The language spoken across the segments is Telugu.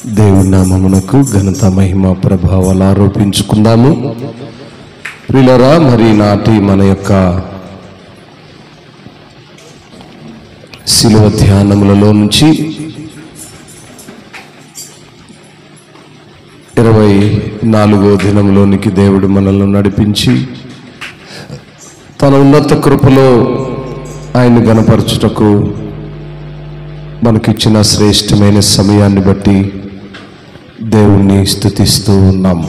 దేవుని నామమునకు ఘనత మహిమ ప్రభావాలు ఆరోపించుకుందాము. ప్రియులారా, మరి నాటి మన యొక్క శిలువ ధ్యానములలో నుంచి 24వ దినంలోనికి దేవుడు మనల్ని నడిపించి తన ఉన్నత కృపలో ఆయన గణపరచుటకు మనకిచ్చిన శ్రేష్టమైన సమయాన్ని బట్టి దేవుణ్ణి స్తుతిస్తూ ఉన్నాము.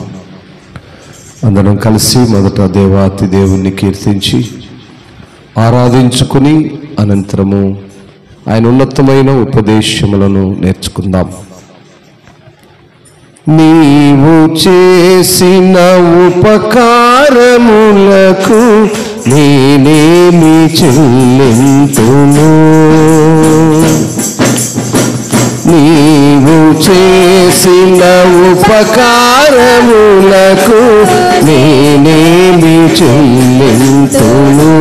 అందరం కలిసి మొదట దేవాతి దేవుణ్ణి కీర్తించి ఆరాధించుకుని అనంతరము ఆయన ఉన్నతమైన ఉపదేశములను నేర్చుకుందాం. నీవు చేసిన ఉపకారములకు నేనేమి చెల్లింతును, నీవు చేసిన ఉపకారములకు నేనేమి చెల్లింతును.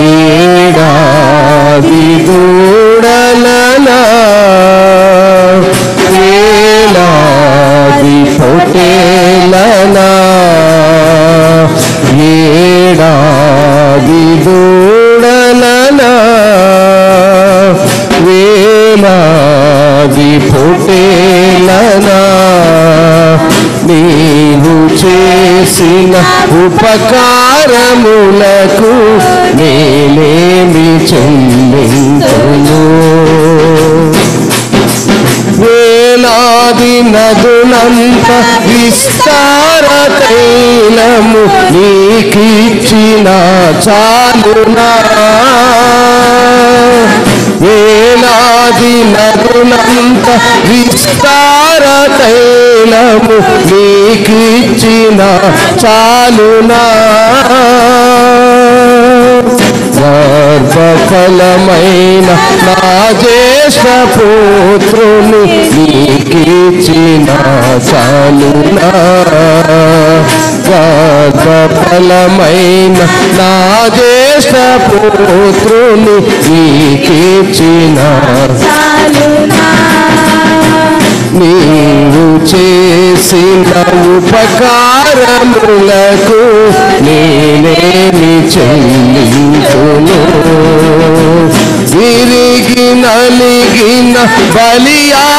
ఏడాది దూడలనా వేలాది పొట్టేలనా, ఏడాది దూడలనా వేలాది పొట్టేలనా, నీవు చేసిన ఉపకారములకు నేనేమి చెల్లింతును. వేలాది నదులంత విస్తార తైలము నీకిచ్చిన చాలునా, వేలాది నదులంత విస్తార తైలము నీకిచ్చిన చాలునా. గర్భఫలమైన నా జ్యేష్ఠ పుత్రుని నీకిచ్చిన చాలునా, గర్భఫలమైన నా జ్యేష్ఠ పుత్రుని నీకిచ్చిన చాలునా. నీవు చేసిన ఉపకారములకు నేనేమి చెల్లింతును. విరిగి నలిగిన బలియాగముగను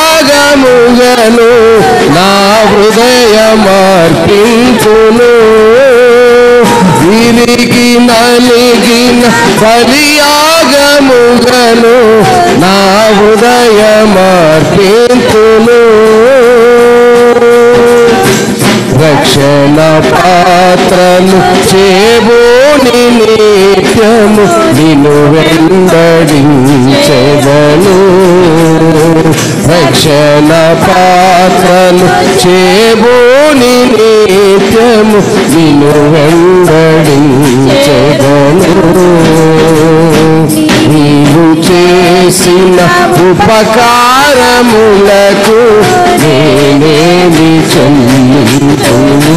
నా హృదయమర్పింతును. విరిగి నలిగిన బలియాగముగను నా హృదయమర్పింతును. రక్షణ పాత్రను చేబోని నిత్యము నిన్ను వెంబడించెదను. రక్షణ పాత్రను చేబోని నిత్యము నిన్ను వెంబడించెదను. నీవు చేసిన ఉపకారములకు నేనేమి చెల్లింతును.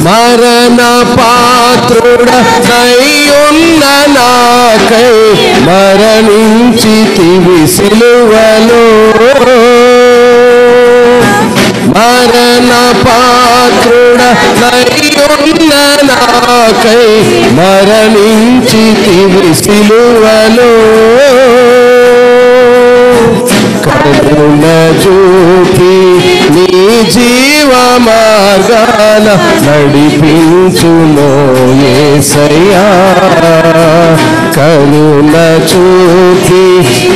మరణ పాత్రుడనైయున్న నాకై మరణించితివి సిలువలో, మరణ పాత్రుడనైయున్న నాకై మరణించితివి సిలువలో. కరుణ చూపి నీ జీవ మార్గాన నడిపించును యేసయ్యా. కరుణ చూపి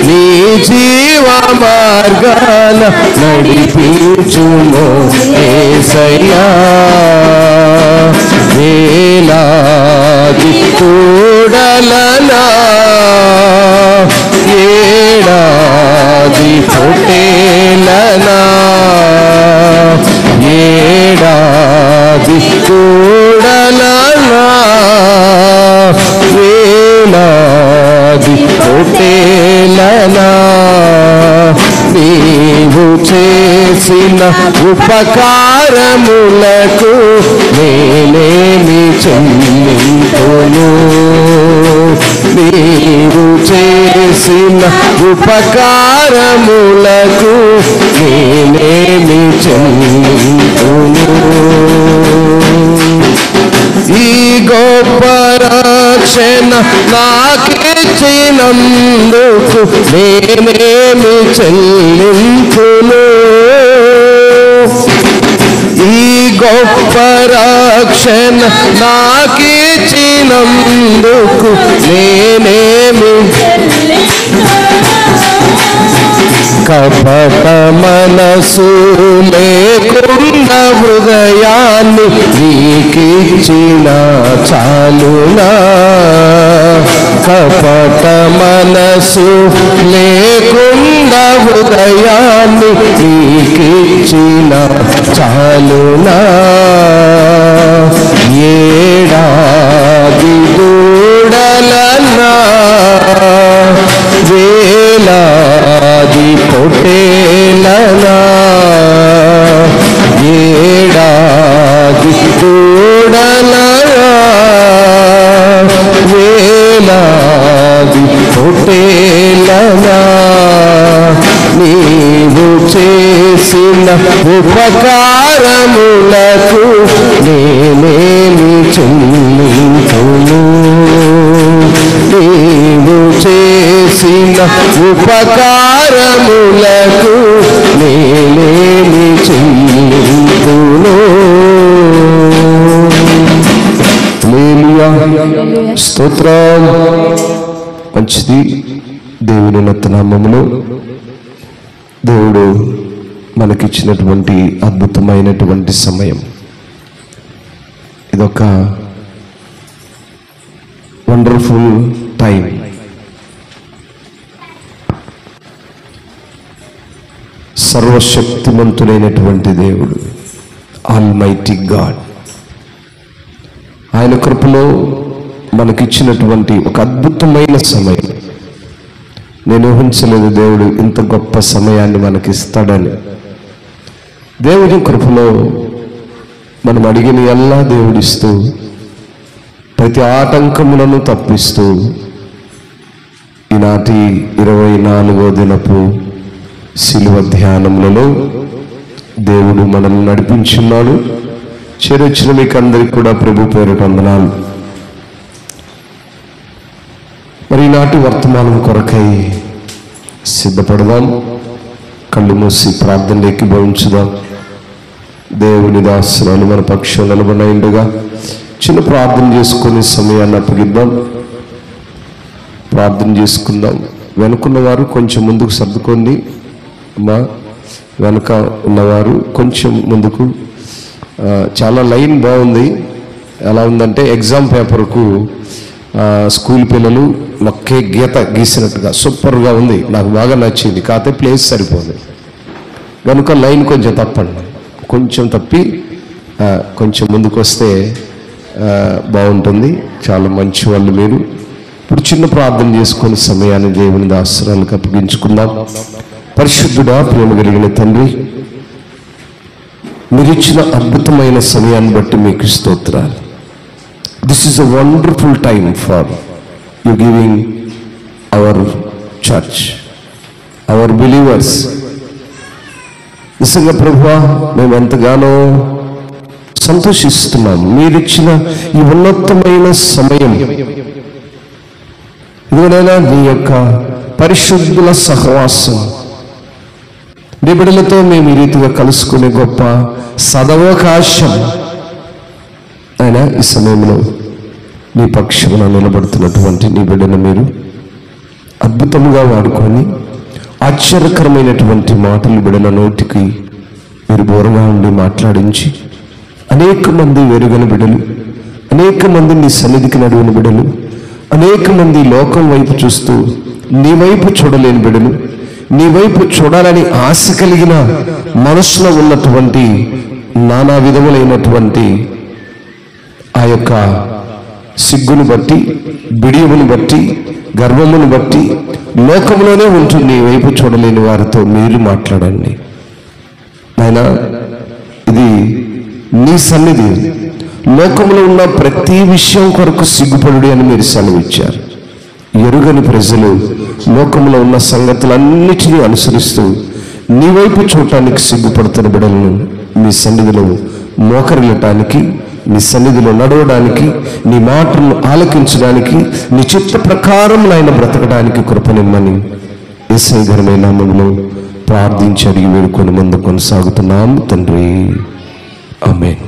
నీ జీవ మార్గాన నడిపించును యేసయ్యా. వేలాది కూడలనా ఏడాది పొట్టేలనా, ఏడాది కూడలనా వేలాది పొట్టేలనా, నీవు చేసిన ఉపకారములకు నేనేమి చెల్లింతును. నీవు చేసిన ఉపకారములకు నేనేమి చెల్లింతును. ఈ గొప్ప రక్షణ నాకిచ్చినందుకు నేనేమి చెల్లింతును. ఈ గొప్ప రక్షణ నాకిచ్చినందుకు నేనేమి కపట మనసు లేకుండా హృదయాన్ని నీకిచ్చిన చాలునా. కపట మనసు లేకుండా హృదయాన్ని నీకిచ్చిన చాలునా. ఏడాది దూడలన్నా వేలాది పొట్టేలనా, ఏడాది దూడలనా వేలాది పొట్టేలనా, నీవు చేసిన ఉపకారములకు నేనేమి చెల్లింతును. నీవు చేసిన ఉపకారములకు నేనేమి చెల్లింతును. హల్లెలూయా, స్తోత్రం. మంచిది. దేవుని ఉన్నత నామములో దేవుడు మనకిచ్చినటువంటి అద్భుతమైనటువంటి సమయం. ఇదొక వండర్ఫుల్ టైం. సర్వశక్తిమంతుడైనటువంటి దేవుడు, ఆల్మైటీ గాడ్, ఆయన కృపలో మనకిచ్చినటువంటి ఒక అద్భుతమైన సమయం. నేను ఊహించలేదు దేవుడు ఇంత గొప్ప సమయాన్ని మనకిస్తాడని. దేవుని కృపలో మనం అడిగిన ఎల్లా దేవుడిస్తూ, ప్రతి ఆటంకములను తప్పిస్తూ ఈనాటి 24వ దినపు శిలువ ధ్యానములలో దేవుడు మనల్ని నడిపించున్నాడు. చేరొచ్చిన మీకు అందరికి కూడా ప్రభు పేరిట వందనాలు. మరి ఈనాటి వర్తమానం కొరకై సిద్ధపడదాం. కళ్ళు మూసి ప్రార్థనలోకి భవించుదాం. దేవుని దాసనాలు మన పక్షం నిలబడినగా చిన్న ప్రార్థన చేసుకునే సమయాన్ని అప్పగిద్దాం. ప్రార్థన చేసుకుందాం. వెనుకున్న వారు కొంచెం ముందుకు సర్దుకోండి. అమ్మా, వెనక ఉన్నవారు కొంచెం ముందుకు. చాలా లైన్ బాగుంది. ఎలా ఉందంటే ఎగ్జామ్ పేపర్కు స్కూల్ పిల్లలు ఒకే గీత గీసినట్టుగా సూపర్గా ఉంది. నాకు బాగా నచ్చింది. కాకపోతే ప్లేస్ సరిపోదు. కనుక లైన్ కొంచెం తప్పండి. కొంచెం తప్పి కొంచెం ముందుకు వస్తే బాగుంటుంది. చాలా మంచి వాళ్ళు మీరు. ఇప్పుడు చిన్న ప్రార్థన చేసుకునే సమయాన్ని దేవుని దాసనాలకు అప్పగించుకుందాం. పరిశుద్ధుడా, ప్రేమ కలిగిన తండ్రి, మీరిచ్చిన అద్భుతమైన సమయాన్ని బట్టి మీకు స్తోత్రాలు. This is a wonderful time for you giving our church, our believers. నిజంగా ప్రభువా, మేము ఎంతగానో సంతోషిస్తున్నాం మీరిచ్చిన ఈ ఉన్నతమైన సమయం. ఇదిగోనైనా నీ యొక్క పరిశుద్ధుల సహవాసం, నీ బిడ్డలతో మేము ఈ రీతిగా కలుసుకునే గొప్ప సదవకాశం అయినా ఈ సమయంలో నీ పక్షమున నిలబడుతున్నటువంటి నీ బిడ్డను మీరు అద్భుతంగా వాడుకొని ఆశ్చర్యకరమైనటువంటి మాటలు బిడ్డల నోటికి మీరు బోరగా ఉండి మాట్లాడించి అనేక మంది వెరుగని బిడ్డలు, అనేక మంది నీ సన్నిధికి నడువని బిడ్డలు, అనేక మంది లోకం వైపు చూస్తూ నీ వైపు చూడలేని బిడ్డలు, నీ వైపు చూడాలని ఆశ కలిగిన మనసులో ఉన్నటువంటి నానా విధములైనటువంటి ఆ యొక్క సిగ్గును బట్టి, బిడియమును బట్టి, గర్వమును బట్టి లోకంలోనే ఉంటూ నీ వైపు చూడలేని వారితో మీరు మాట్లాడండి నాయనా. ఇది నీ సన్నిధి. లోకంలో ఉన్న ప్రతి విషయం కొరకు సిగ్గుపడుడి అని మీరు సెలవిచ్చారు. ఎరుగని ప్రజలు లోకంలో ఉన్న సంగతులన్నిటినీ అనుసరిస్తూ నీ వైపు చూడటానికి సిగ్గుపడుతున్న బిడ్డలను నీ సన్నిధిలో మోకరిల్లటానికి, నీ సన్నిధిలో నడవడానికి, నీ మాటలను ఆలకించడానికి, నీ చిత్త ప్రకారం నాయన బ్రతకడానికి కృపనిమ్మని యేసయ్య ఘనమైన నామములో ప్రార్థించి అడిగి వేడుకొని ముందు కొనసాగుతున్నాం తండ్రి. ఆమేన్.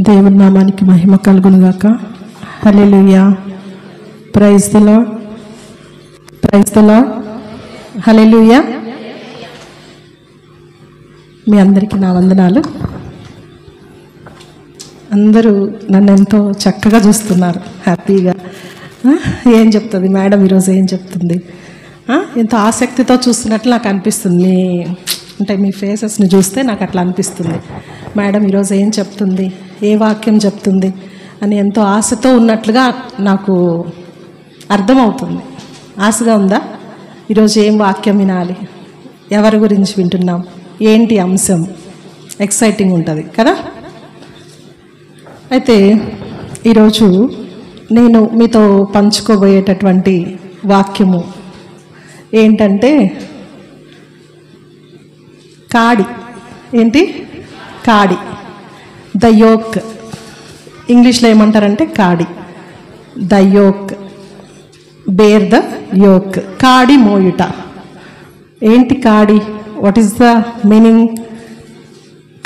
దేవుని నామానికి మహిమ కలుగును గాక. Hallelujah. Praise the lord. Praise the lord. Hallelujah. మీ అందరికీ నా వందనాలు. అందరూ నన్ను ఎంతో చక్కగా చూస్తున్నారు, హ్యాపీగా. ఏం చెప్తుంది మేడం ఈరోజు, ఏం చెప్తుంది, ఎంతో ఆసక్తితో చూస్తున్నట్లు నాకు అనిపిస్తుంది. అంటే మీ ఫేసెస్ని చూస్తే నాకు అట్లా అనిపిస్తుంది. మేడం ఈరోజు ఏం చెప్తుంది, ఏ వాక్యం చెప్తుంది అని ఎంతో ఆశతో ఉన్నట్లుగా నాకు అర్థమవుతుంది. ఆశగా ఉందా? ఈరోజు ఏం వాక్యం వినాలి, ఎవరి గురించి వింటున్నాం, ఏంటి అంశం, ఎక్సైటింగ్ ఉంటుంది కదా. అయితే ఈరోజు నేను మీతో పంచుకోబోయేటటువంటి వాక్యము ఏంటంటే కాడి. ఏంటి? కాడి. The yoke. ఇంగ్లీష్లో ఏమంటారంటే కాడి. The yoke. Bear the yoke. కాడి మోయుట. ఏంటి కాడి? What is the meaning?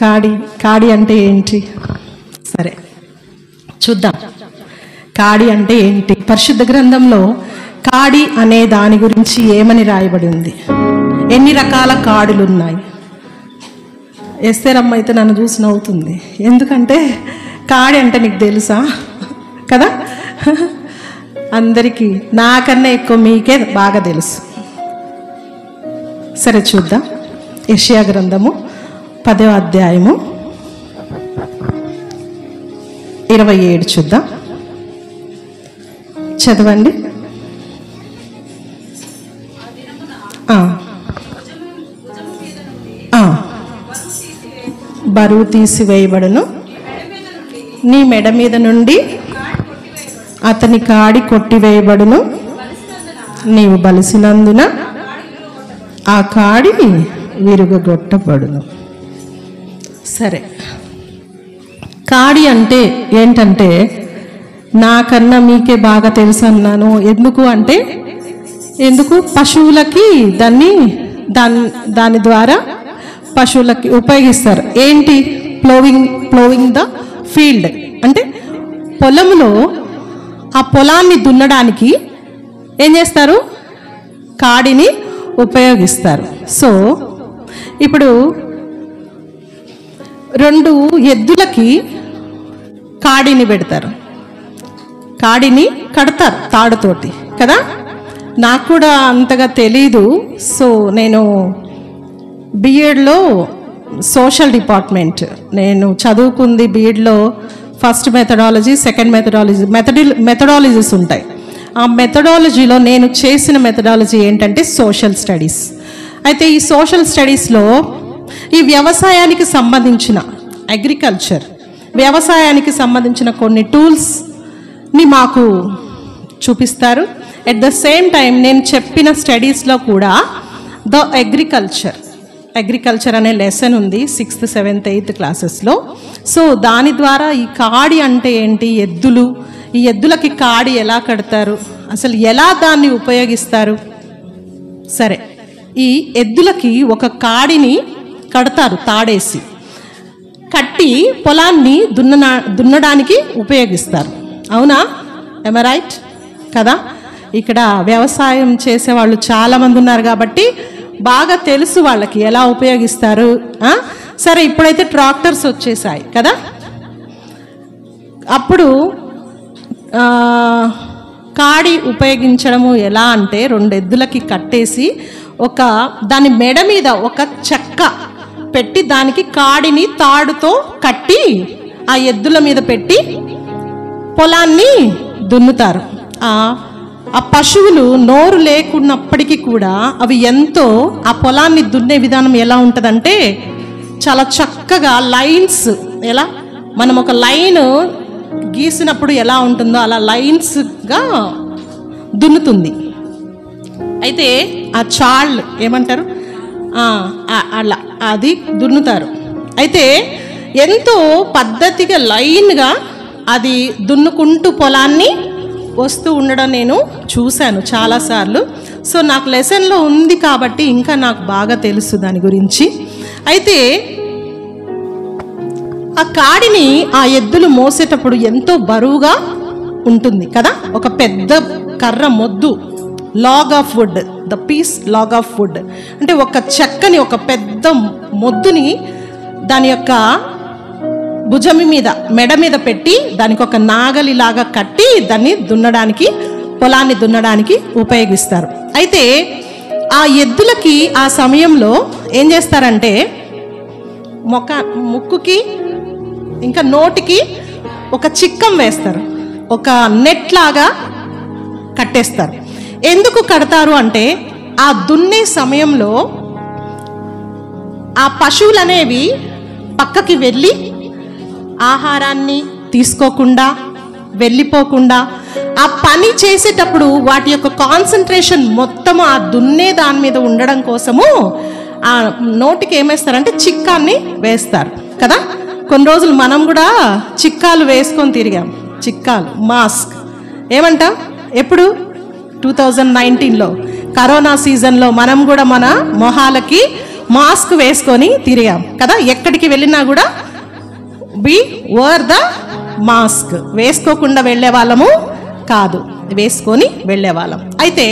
కాడి. కాడి అంటే ఏంటి? సరే చూద్దాం. కాడి అంటే ఏంటి? పరిశుద్ధ గ్రంథంలో కాడి అనే దాని గురించి ఏమని రాయబడి ఉంది? ఎన్ని రకాల కాడులు ఉన్నాయి? ఎస్తేరమ్మ అయితే నన్ను చూసి నవ్వుతుంది. ఎందుకంటే కాడి అంటే నీకు తెలుసా కదా. అందరికీ నాకన్నా ఎక్కువ మీకే బాగా తెలుసు. సరే చూద్దాం. యెషయా గ్రంథము 10వ అధ్యాయము 27 చూద్దాం. చదవండి. బరువు తీసివేయబడును, నీ మెడ మీద నుండి అతని కాడి కొట్టివేయబడును, నీవు బలిసినందున ఆ కాడి విరుగగొట్టబడును. సరే, కాడి అంటే ఏంటంటే నాకన్నా మీకే బాగా తెలుసు అన్నాను. ఎందుకు పశువులకి దాని ద్వారా పశువులకి ఉపయోగిస్తారు. ఏంటి? ప్లోవింగ్ ద ఫీల్డ్ అంటే పొలంలో ఆ పొలాన్ని దున్నడానికి ఏం చేస్తారు? కాడిని ఉపయోగిస్తారు. సో ఇప్పుడు 2 ఎద్దులకి కాడిని పెడతారు, కాడిని కడతారు తాడుతోటి కదా. నాకు కూడా అంతగా తెలీదు. సో నేను బీఎడ్లో సోషల్ డిపార్ట్మెంట్ నేను చదువుకుంది. బీఎడ్లో ఫస్ట్ మెథడాలజీ, సెకండ్ మెథడాలజీస్ ఉంటాయి. ఆ మెథడాలజీలో నేను చేసిన మెథడాలజీ ఏంటంటే సోషల్ స్టడీస్. అయితే ఈ సోషల్ స్టడీస్లో ఈ వ్యవసాయానికి సంబంధించిన వ్యవసాయానికి సంబంధించిన కొన్ని టూల్స్ని మాకు చూపిస్తారు. ఎట్ ద సేమ్ టైం నేను చెప్పిన స్టడీస్లో కూడా ద అగ్రికల్చర్ అనే లెసన్ ఉంది 6th, 7th, 8th క్లాసెస్లో. సో దాని ద్వారా ఈ కాడి అంటే ఏంటి, ఈ ఎద్దులకి కాడి ఎలా కడతారు, అసలు ఎలా దాన్ని ఉపయోగిస్తారు. సరే, ఈ ఎద్దులకి ఒక కాడిని కడతారు, తాడేసి కట్టి పొలాన్ని దున్నడానికి ఉపయోగిస్తారు. అవునా? am I right కదా. ఇక్కడ వ్యవసాయం చేసేవాళ్ళు చాలామంది ఉన్నారు కాబట్టి బాగా తెలుసు వాళ్ళకి ఎలా ఉపయోగిస్తారు. సరే, ఇప్పుడైతే ట్రాక్టర్స్ వచ్చేసాయి కదా. అప్పుడు కాడి ఉపయోగించడము ఎలా అంటే 2 ఎద్దులకి కట్టేసి దాని మెడ మీద ఒక చెక్క పెట్టి దానికి కాడిని తాడుతో కట్టి ఆ ఎద్దుల మీద పెట్టి పొలాన్ని దున్నుతారు. ఆ పశువులు నోరు లేకున్నప్పటికీ కూడా అవి ఎంతో ఆ పొలాన్ని దున్నే విధానం ఎలా ఉంటుందంటే చాలా చక్కగా లైన్స్, ఎలా మనం ఒక లైన్ గీసినప్పుడు ఎలా ఉంటుందో అలా లైన్స్గా దున్నుతుంది. అయితే ఆ చాళ్ళు ఏమంటారు, అలా అది దున్నుతారు. అయితే ఎంతో పద్ధతిగా లైన్గా అది దున్నుకుంటూ పొలాన్ని వస్తూ ఉండడం నేను చూశాను చాలాసార్లు. సో నాకు లెసన్లో ఉంది కాబట్టి ఇంకా నాకు బాగా తెలుసు దాని గురించి. అయితే ఆ కాడిని ఆ ఎద్దులు మోసేటప్పుడు ఎంతో బరువుగా ఉంటుంది కదా. ఒక పెద్ద కర్ర మొద్దు, log of wood, the piece log of wood అంటే ఒక చెక్కని, ఒక పెద్ద మొద్దుని దాని యొక్క భుజమి మీద, మెడ మీద పెట్టి దానికి ఒక నాగలిలాగా కట్టి దాన్ని దున్నడానికి, పొలాన్ని దున్నడానికి ఉపయోగిస్తారు. అయితే ఆ ఎద్దులకి ఆ సమయంలో ఏం చేస్తారంటే ముక్కుకి ఇంకా నోటికి ఒక చిక్కం వేస్తారు, ఒక నెట్ లాగా కట్టేస్తారు. ఎందుకు కడతారు అంటే ఆ దున్నే సమయంలో ఆ పశువులు అనేవి పక్కకి వెళ్ళి ఆహారాన్ని తీసుకోకుండా, వెళ్ళిపోకుండా ఆ పని చేసేటప్పుడు వాటి యొక్క కాన్సన్ట్రేషన్ మొత్తం ఆ దున్నే దాని మీద ఉండడం కోసము ఆ నోటికి ఏమేస్తారంటే చిక్కాన్ని వేస్తారు కదా. కొన్ని రోజులు మనం కూడా చిక్కాలు వేసుకొని తిరిగాం. చిక్కాలు, మాస్క్ ఏమంటాం, ఎప్పుడు 2019లో కరోనా సీజన్లో మనం కూడా మన మొహాలకి మాస్క్ వేసుకొని తిరిగాం కదా. ఎక్కడికి వెళ్ళినా కూడా వి వర్ ద మాస్క్. వేసుకోకుండా వెళ్ళే వాళ్ళము కాదు, వేసుకొని వెళ్ళే వాళ్ళం. అయితే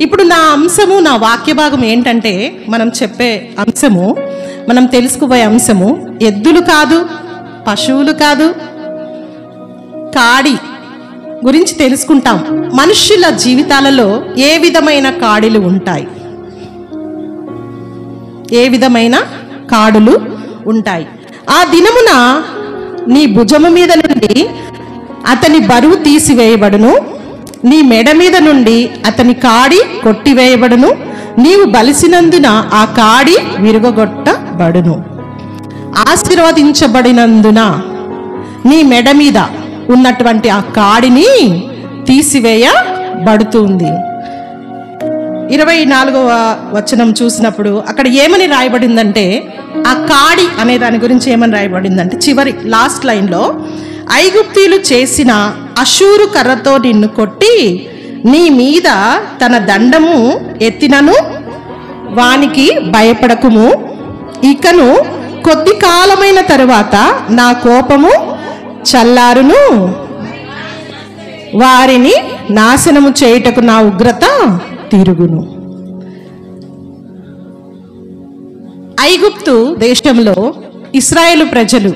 ఇప్పుడు నా అంశము, నా వాక్య భాగం ఏంటంటే, మనం చెప్పే అంశము, మనం తెలుసుకుపోయే అంశము ఎద్దులు కాదు, పశువులు కాదు, కాడి గురించి తెలుసుకుంటాం. మనుష్యుల జీవితాలలో ఏ విధమైన కాడిలు ఉంటాయి, ఏ విధమైన కాడులు ఉంటాయి. ఆ దినమున నీ భుజము మీద నుండి అతని బరువు తీసివేయబడును, నీ మెడ మీద నుండి అతని కాడి కొట్టివేయబడును, నీవు బలిసినందున ఆ కాడి విరుగగొట్టబడును. ఆశీర్వదించబడినందున నీ మెడ మీద ఉన్నటువంటి ఆ కాడిని తీసివేయబడుతుంది. 24వ వచనం చూసినప్పుడు అక్కడ ఏమని రాయబడిందంటే, ఆ కాడి అనే దాని గురించి ఏమని రాయబడిందంటే, చివరి లాస్ట్ లైన్లో, ఐగుప్తీయులు చేసిన అషూరు కర్రతో నిన్ను కొట్టి నీ మీద తన దండము ఎత్తినను వానికి భయపడకుము, ఇకను కొద్ది కాలమైన తరువాత నా కోపము చల్లారును, వారిని నాశనము చేయుటకు నా ఉగ్రత తిరుగును. ఐగుప్తు దేశంలో ఇశ్రాయేలు ప్రజలు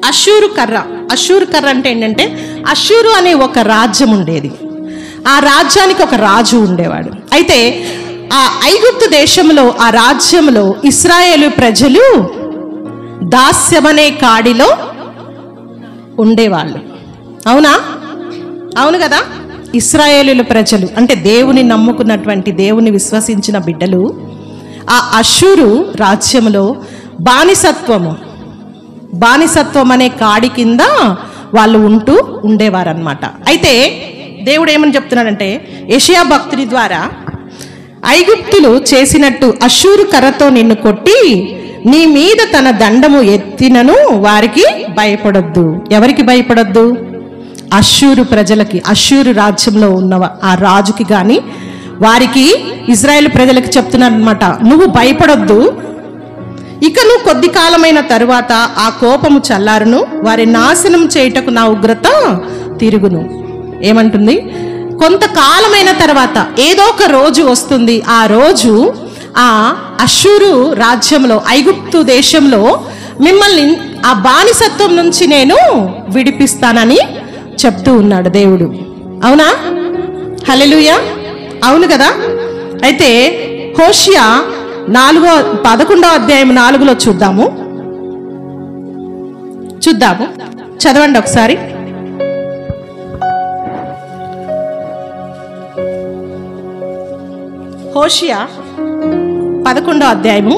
అషూరు కర్ర అంటే ఏంటంటే, అషూరు అనే ఒక రాజ్యం ఉండేది. ఆ రాజ్యానికి ఒక రాజు ఉండేవాడు. అయితే ఆ ఐగుప్తు దేశంలో, ఆ రాజ్యంలో ఇశ్రాయేలు ప్రజలు దాస్యమనే కాడిలో ఉండేవాళ్ళు. అవునా? అవును కదా. ఇశ్రాయేలు ప్రజలు అంటే దేవుని నమ్ముకున్నటువంటి, దేవుని విశ్వసించిన బిడ్డలు ఆ అషూరు రాజ్యంలో బానిసత్వం అనే కాడి కింద వాళ్ళు ఉండేవారన్నమాట. అయితే దేవుడు ఏమని చెప్తున్నాడంటే, యెషయా భక్తుని ద్వారా, ఐగుప్తులు చేసినట్టు అషూరు కర్రతో నిన్ను కొట్టి నీ మీద తన దండము ఎత్తినను వారికి భయపడొద్దు. ఎవరికి భయపడొద్దు? అషూరు ప్రజలకి, అషూరు రాజ్యంలో ఉన్న ఆ రాజుకి కానీ వారికి, ఇజ్రాయేల్ ప్రజలకి చెప్తున్నాడు అనమాట, నువ్వు భయపడొద్దు, ఇక నువ్వు కొద్ది కాలమైన తరువాత ఆ కోపము చల్లారును, వారి నాశనం చేయుటకు నా ఉగ్రత తిరుగును. ఏమంటుంది? కొంతకాలమైన తర్వాత ఏదో ఒక రోజు వస్తుంది. ఆ రోజు ఆ అషూరు రాజ్యంలో, ఐగుప్తు దేశంలో మిమ్మల్ని ఆ బానిసత్వం నుంచి నేను విడిపిస్తానని చెప్తూ ఉన్నాడు దేవుడు. అవునా? హల్లెలూయా. అవును కదా. అయితే హోషియా 11వ అధ్యాయం 4లో చూద్దాము. చదవండి ఒకసారి. హోషియా 11వ అధ్యాయము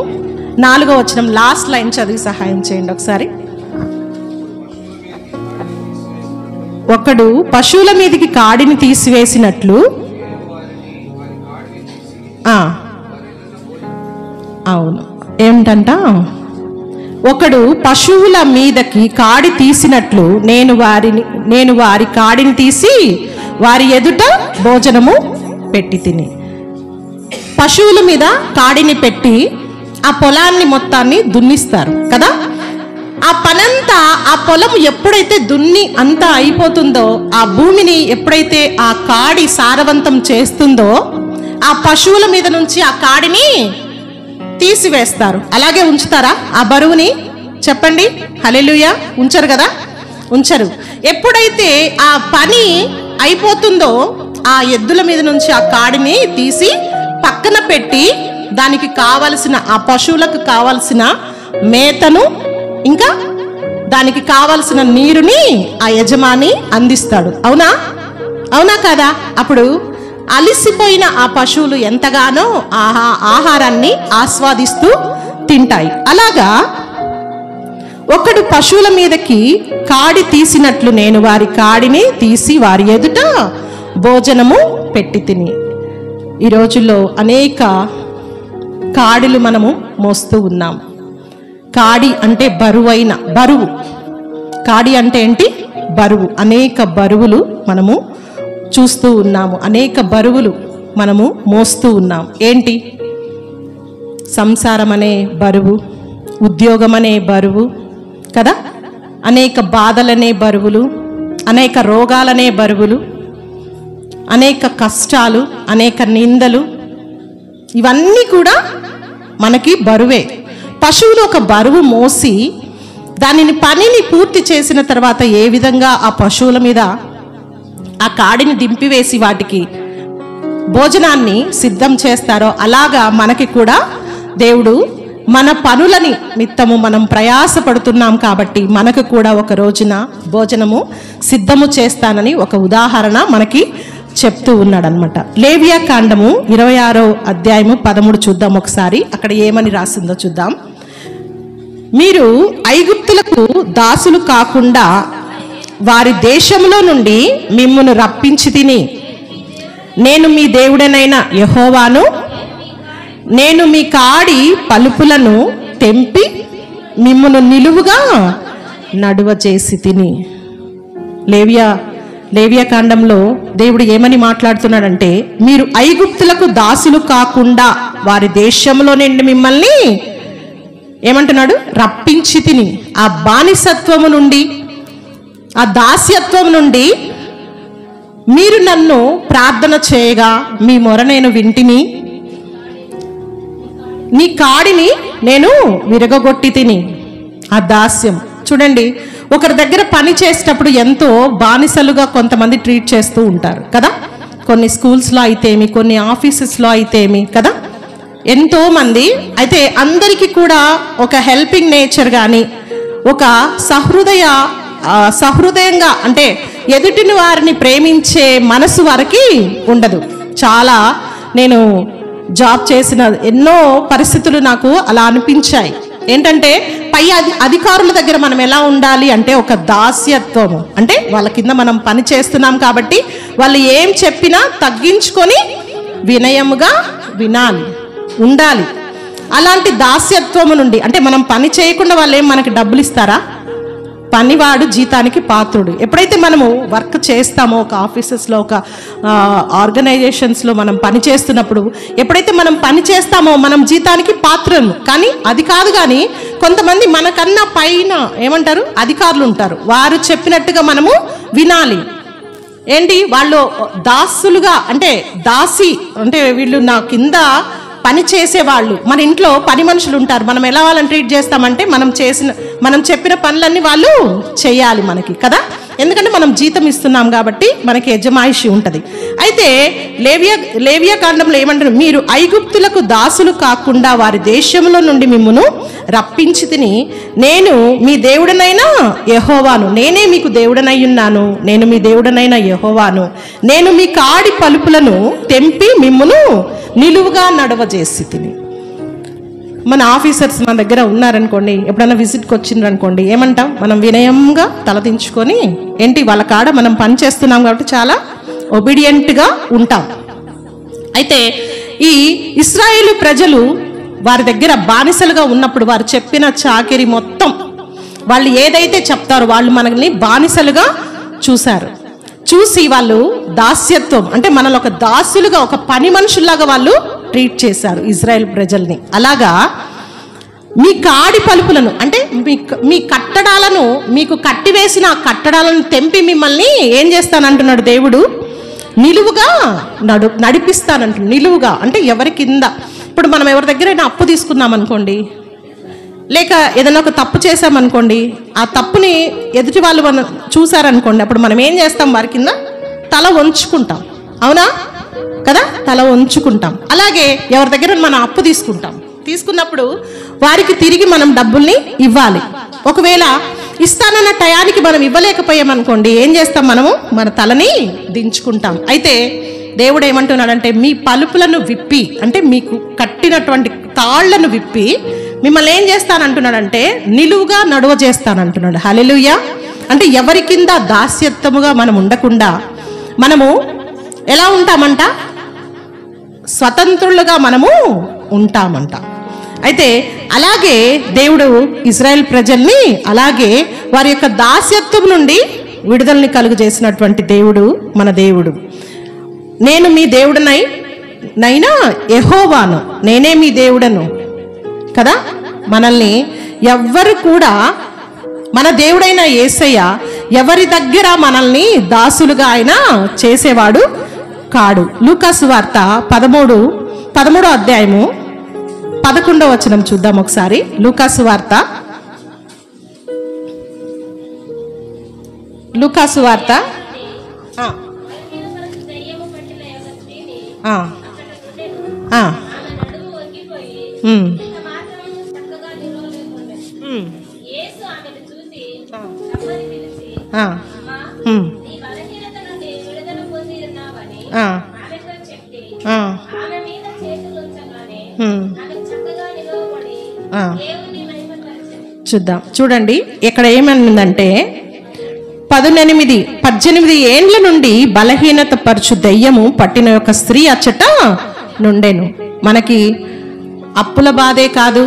4వ వచనం లాస్ట్ లైన్ చదివి సహాయం చేయండి ఒకసారి. ఒకడు పశువుల మీదకి కాడిని తీసివేసినట్లు, అవును, ఏమిటంట, ఒకడు పశువుల మీదకి కాడి తీసినట్లు నేను వారి కాడిని తీసి వారి ఎదుట భోజనము పెట్టి తిని. పశువుల మీద కాడిని పెట్టి ఆ పొలాన్ని మొత్తాన్ని దున్నిస్తారు కదా. ఆ పనంతా, ఆ పొలం ఎప్పుడైతే దున్ని అంతా అయిపోతుందో, ఆ భూమిని ఎప్పుడైతే ఆ కాడి సారవంతం చేస్తుందో, ఆ పశువుల మీద నుంచి ఆ కాడిని తీసివేస్తారు. అలాగే ఉంచుతారా ఆ బరువుని? చెప్పండి. హల్లెలూయా. ఉంచరు కదా, ఉంచరు. ఎప్పుడైతే ఆ పని అయిపోతుందో ఆ ఎద్దుల మీద నుంచి ఆ కాడిని తీసి పక్కన పెట్టి దానికి కావలసిన, ఆ పశువులకు కావలసిన మేతను ఇంకా దానికి కావలసిన నీరుని ఆ యజమాని అందిస్తాడు. అవునా? అవునా కదా? అప్పుడు అలిసిపోయిన ఆ పశువులు ఎంతగానో ఆహారాన్ని ఆస్వాదిస్తూ తింటాయి. అలాగా ఒకడు పశువుల మీదకి కాడి తీసినట్లు నేను వారి కాడిని తీసి వారి ఎదుట భోజనము పెట్టి తిని. ఈ రోజుల్లో అనేక కాడిలు మనము మోస్తూ ఉన్నాం. కాడి అంటే బరువు. కాడి అంటే ఏంటి? బరువు. అనేక బరువులు మనము చూస్తూ ఉన్నాము. అనేక బరువులు మనము మోస్తూ ఉన్నాం. ఏంటి? సంసారం అనే బరువు, ఉద్యోగం అనే బరువు కదా, అనేక బాధలనే బరువులు, అనేక రోగాలనే బరువులు, అనేక కష్టాలు, అనేక నిందలు, ఇవన్నీ కూడా మనకి బరువే. పశువులు ఒక బరువు మోసి పనిని పూర్తి చేసిన తర్వాత ఏ విధంగా ఆ పశువుల మీద ఆ కాడిని దింపివేసి వాటికి భోజనాన్ని సిద్ధం చేస్తారో, అలాగా మనకి కూడా దేవుడు మన పనులని నిమిత్తము మనం ప్రయాసపడుతున్నాం కాబట్టి మనకు కూడా ఒక రోజున భోజనము సిద్ధము చేస్తానని ఒక ఉదాహరణ మనకి చెప్తూ ఉన్నాడనమాట. లేవియా కాండము 26వ అధ్యాయము 13 చూద్దాం ఒకసారి. అక్కడ ఏమని రాసిందో చూద్దాం. మీరు ఐగుప్తులకు దాసులు కాకుండా వారి దేశంలో నుండి మిమ్మును రప్పించి తిని, నేను మీ దేవుడనైన యెహోవాను, నేను మీ కాడి పలుపులను తెంపి మిమ్మును నిలువుగా నడువ చేసి తిని. లేవియా కాండంలో దేవుడు ఏమని మాట్లాడుతున్నాడంటే, మీరు ఐగుప్తులకు దాసులు కాకుండా వారి దేశంలో నుండి మిమ్మల్ని ఏమంటున్నాడు? రప్పించి తిని. ఆ బానిసత్వము నుండి, ఆ దాస్యత్వం నుండి మీరు నన్ను ప్రార్థన చేయగా మీ మొర నేను వింటిని, నీ కాడిని నేను విరగొట్టి తిని. ఆ దాస్యం చూడండి. ఒకరి దగ్గర పని చేసేటప్పుడు ఎంతో బానిసలుగా కొంతమంది ట్రీట్ చేస్తూ ఉంటారు కదా. కొన్ని స్కూల్స్లో అయితేమి, కొన్ని ఆఫీసెస్లో అయితేమి కదా, ఎంతో మంది. అయితే అందరికీ కూడా ఒక హెల్పింగ్ నేచర్ కానీ, ఒక సహృదయంగా అంటే ఎదుటిని వారిని ప్రేమించే మనసు వారికి ఉండదు. చాలా నేను జాబ్ చేసిన ఎన్నో పరిస్థితులు నాకు అలా అనిపించాయి. ఏంటంటే పై అధికారుల దగ్గర మనం ఎలా ఉండాలి అంటే ఒక దాస్యత్వము. అంటే వాళ్ళ కింద మనం పని చేస్తున్నాం కాబట్టి వాళ్ళు ఏం చెప్పినా తగ్గించుకొని వినయముగా వినాలి, ఉండాలి. అలాంటి దాస్యత్వము నుండి, అంటే మనం పని చేయకుండా వాళ్ళు ఏం మనకి డబ్బులు ఇస్తారా? పనివాడు జీతానికి పాత్రుడు. ఎప్పుడైతే మనము వర్క్ చేస్తామో, ఒక ఆఫీసెస్లో, ఒక ఆర్గనైజేషన్స్లో మనం పని చేస్తున్నప్పుడు ఎప్పుడైతే మనం పని చేస్తామో మనం జీతానికి పాత్రము. కానీ అది కాదు. కానీ కొంతమంది మనకన్నా పైన ఏమంటారు అధికారులు ఉంటారు, వారు చెప్పినట్టుగా మనము వినాలి. ఏంటి? వాళ్ళు దాసులుగా, అంటే దాసి అంటే వీళ్ళు నా కింద పని చేసేవాళ్ళు. మన ఇంట్లో పని మనుషులు ఉంటారు, మనం ఎలా వాళ్ళని ట్రీట్ చేస్తామంటే మనం చెప్పిన పనులన్నీ వాళ్ళు చేయాలి మనకి కదా. ఎందుకంటే మనం జీతం ఇస్తున్నాం కాబట్టి మనకి యజమాయిషి ఉంటుంది. అయితే లేవియా కాండంలో ఏమంటారు, మీరు ఐగుప్తులకు దాసులు కాకుండా వారి దేశంలో నుండి మిమ్మును రప్పించి తిని, నేను మీ దేవుడనైనా యెహోవాను, నేనే మీకు దేవుడనై ఉన్నాను, నేను మీ దేవుడనైనా యెహోవాను, నేను మీ కాడి పలుపులను తెంపి మిమ్మును నిలువుగా నడవజేసి తిని. మన ఆఫీసర్స్ మన దగ్గర ఉన్నారనుకోండి, ఎప్పుడైనా విజిట్కి వచ్చిండ్రనుకోండి, ఏమంటాం, మనం వినయంగా తలదించుకొని ఏంటి వాళ్ళ కాడ మనం పని చేస్తున్నాం కాబట్టి చాలా ఒబీడియంట్గా ఉంటాం. అయితే ఈ ఇశ్రాయేలు ప్రజలు వారి దగ్గర బానిసలుగా ఉన్నప్పుడు వారు చెప్పిన చాకిరి మొత్తం, వాళ్ళు ఏదైతే చెప్తారో వాళ్ళు మనల్ని బానిసలుగా చూశారు. చూసి వాళ్ళు దాస్యత్వం అంటే మనల్ని ఒక దాసులుగా, ఒక పని మనుషుల్లాగా వాళ్ళు ట్రీట్ చేశారు ఇజ్రాయెల్ ప్రజల్ని. అలాగా మీ కాడి పలుపులను అంటే మీ కట్టడాలను, మీకు కట్టివేసిన ఆ కట్టడాలను తెంపి మిమ్మల్ని ఏం చేస్తానంటున్నాడు దేవుడు, నిలువుగా నడిపిస్తానంటున్నాడు. నిలువుగా అంటే ఎవరి కింద, ఇప్పుడు మనం ఎవరి దగ్గరైనా అప్పు తీసుకున్నాం అనుకోండి, లేక ఏదైనా ఒక తప్పు చేసామనుకోండి, ఆ తప్పుని ఎదుటి వాళ్ళు మనం చూసారనుకోండి, అప్పుడు మనం ఏం చేస్తాం, వారి కింద తల వంచుకుంటాం. అవునా కదా, తల వంచుకుంటాం. అలాగే ఎవరి దగ్గర మనం అప్పు తీసుకున్నప్పుడు వారికి తిరిగి మనం డబ్బుల్ని ఇవ్వాలి. ఒకవేళ ఇస్తానన్న టయానికి మనం ఇవ్వలేకపోయామనుకోండి, ఏం చేస్తాం, మనము మన తలని దించుకుంటాం. అయితే దేవుడు ఏమంటున్నాడంటే, మీ పలుపులను విప్పి అంటే మీకు కట్టినటువంటి తాళ్లను విప్పి మిమ్మల్ని ఏం చేస్తానంటున్నాడంటే నిలువుగా నడువ చేస్తానంటున్నాడు. హల్లెలూయా. అంటే ఎవరి కింద దాస్యత్వముగా మనం ఉండకుండా మనము ఎలా ఉంటామంట, స్వతంత్రులుగా మనము ఉంటామంట. అయితే అలాగే దేవుడు ఇజ్రాయెల్ ప్రజల్ని అలాగే వారి యొక్క దాస్యత్వం నుండి విడుదలని కలుగు చేసినటువంటి దేవుడు మన దేవుడు. నేను మీ దేవుడనైనా యెహోవాను, నేనే మీ దేవుడను కదా. మనల్ని ఎవ్వరు కూడా, మన దేవుడైన యేసయ్య ఎవరి దగ్గర మనల్ని దాసులుగా ఆయన చేసేవాడు కాడు. లూకాసు వార్త 13వ అధ్యాయము 11వ వచనం చూద్దాం ఒకసారి. లూకాసు వార్త చూడండి ఇక్కడ ఏమనిందంటే, 18 ఏండ్ల నుండి బలహీనత పరచు దయ్యము పట్టిన యొక్క స్త్రీ అచ్చట నుండెను. మనకి అప్పుల బాధే కాదు,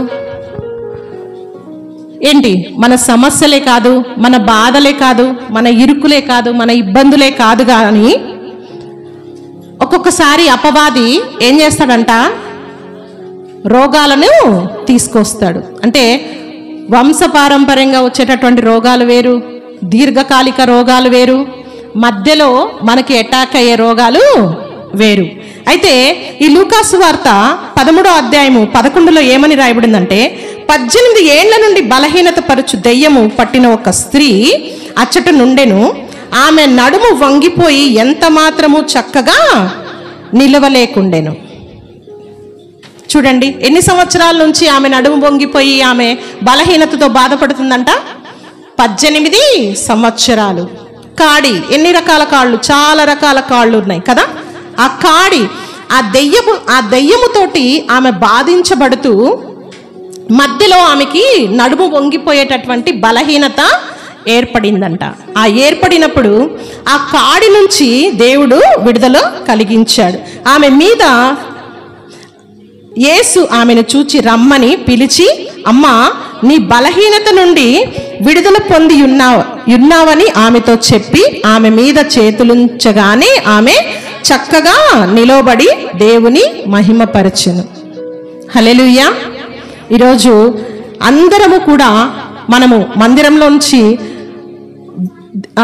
ఏంటి మన సమస్యలే కాదు, మన బాధలే కాదు, మన ఇరుకులే కాదు, మన ఇబ్బందులే కాదు, కానీ ఒక్కొక్కసారి అపవాది ఏం చేస్తాడంట, రోగాలను తీసుకొస్తాడు. అంటే వంశపారంపర్యంగా వచ్చేటటువంటి రోగాలు వేరు, దీర్ఘకాలిక రోగాలు వేరు, మధ్యలో మనకి అటాక్ అయ్యే రోగాలు వేరు. అయితే ఈ లూకాసు వార్త 13వ అధ్యాయము 11లో ఏమని రాయబడిందంటే, 18 ఏండ్ల నుండి బలహీనత పరచు దెయ్యము పట్టిన ఒక స్త్రీ అచ్చట నుండెను. ఆమె నడుము వంగిపోయి ఎంత మాత్రము చక్కగా నిలవలేకుండెను. చూడండి, ఎన్ని సంవత్సరాల నుంచి ఆమె నడుము వంగిపోయి ఆమె బలహీనతతో బాధపడుతుందంట, 18 సంవత్సరాలు. కాడి, ఎన్ని రకాల కాళ్ళు, చాలా రకాల కాళ్ళు ఉన్నాయి కదా. ఆ కాడి, ఆ దెయ్యముతోటి ఆమె బాధించబడుతూ మధ్యలో ఆమెకి నడుము వంగిపోయేటటువంటి బలహీనత ఏర్పడిందంట. ఆ ఏర్పడినప్పుడు ఆ కాడి నుంచి దేవుడు విడుదల కలిగించాడు. ఆమె మీద యేసు ఆమెను చూచి రమ్మని పిలిచి, అమ్మా నీ బలహీనత నుండి విడుదల పొంది ఉన్నావని ఆమెతో చెప్పి ఆమె మీద చేతులుంచగానే ఆమె చక్కగా నిలబడి దేవుని మహిమపరచెను. హల్లెలూయా. ఈరోజు అందరము కూడా మనము మందిరంలోంచి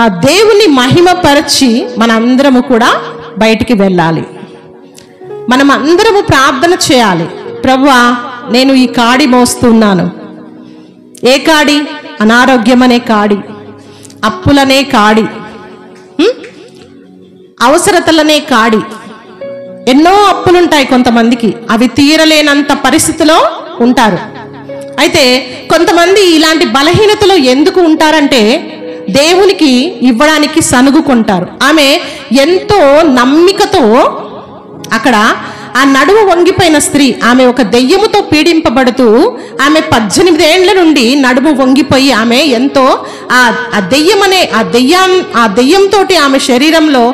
ఆ దేవుని మహిమపరచి మనందరము కూడా బయటికి వెళ్ళాలి. మనం అందరము ప్రార్థన చేయాలి. ప్రభువా, నేను ఈ కాడి మోస్తున్నాను. ఏ కాడి? అనారోగ్యం అనే కాడి. అప్పులనే కాడి, అవసరతలనే కాడి. ఎన్నో అప్పులుంటాయి కొంతమందికి, అవి తీరలేనంత పరిస్థితిలో ఉంటారు. అయితే కొంతమంది ఇలాంటి బలహీనతలో ఎందుకు ఉంటారంటే దేవునికి ఇవ్వడానికి సనుగుకుంటారు. ఆమె ఎంతో నమ్మికతో అక్కడ ఆ నడుము వంగిపోయిన స్త్రీ, ఆమె ఒక దెయ్యముతో పీడింపబడుతూ ఆమె 18 ఏళ్ల నుండి నడుము వంగిపోయి ఆమె ఎంతో ఆ దెయ్యంతో ఆమె శరీరంలో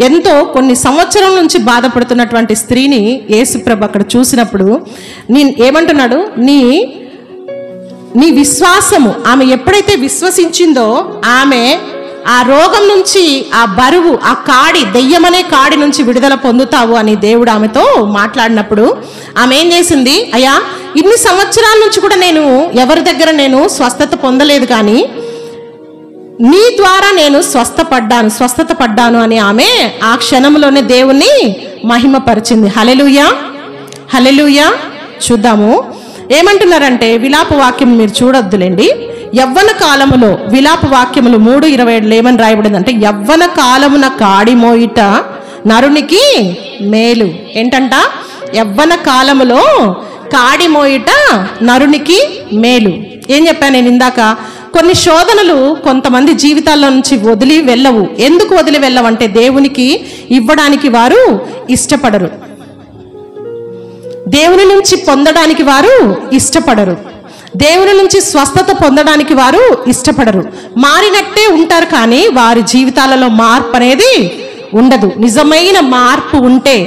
ఎంతో కొన్ని సంవత్సరం నుంచి బాధపడుతున్నటువంటి స్త్రీని యేసుప్రభు అక్కడ చూసినప్పుడు ఏమంటున్నాడు, నీ విశ్వాసము, ఆమె ఎప్పుడైతే విశ్వసించిందో ఆమె ఆ రోగం నుంచి, ఆ బరువు, ఆ కాడి, దెయ్యమనే కాడి నుంచి విడుదల పొందుతావు అని దేవుడు ఆమెతో మాట్లాడినప్పుడు ఆమె ఏం చేసింది, అయ్యా ఇన్ని సంవత్సరాల నుంచి కూడా నేను ఎవరి దగ్గర నేను స్వస్థత పొందలేదు, కానీ నీ ద్వారా నేను స్వస్థత పడ్డాను అని ఆమె ఆ క్షణంలోనే దేవుణ్ణి మహిమపరిచింది. హల్లెలూయా, హల్లెలూయా. చూద్దాము ఏమంటున్నారంటే, విలాప వాక్యం మీరు చూడొద్దులేండి. యవ్వన కాలములో, విలాప వాక్యములు 3:27 ఏమని రాయబడిందంటే, యవ్వన కాలమున కాడి మోయిట నరునికి మేలు. ఏంటంట? యవ్వన కాలములో కాడి మోయిట నరునికి మేలు. ఏం చెప్పాను నేను ఇందాక? కొన్ని శోధనలు కొంతమంది జీవితాల్లో నుంచి వదిలి వెళ్ళవు. ఎందుకు వదిలి వెళ్ళవంటే దేవునికి ఇవ్వడానికి వారు ఇష్టపడరు, దేవుని నుంచి పొందడానికి వారు ఇష్టపడరు, దేవుని నుంచి స్వస్థత పొందడానికి వారు ఇష్టపడరు. మారినట్టే ఉంటారు, కానీ వారి జీవితాలలో మార్పు అనేది ఉండదు. నిజమైన మార్పు ఉంటే,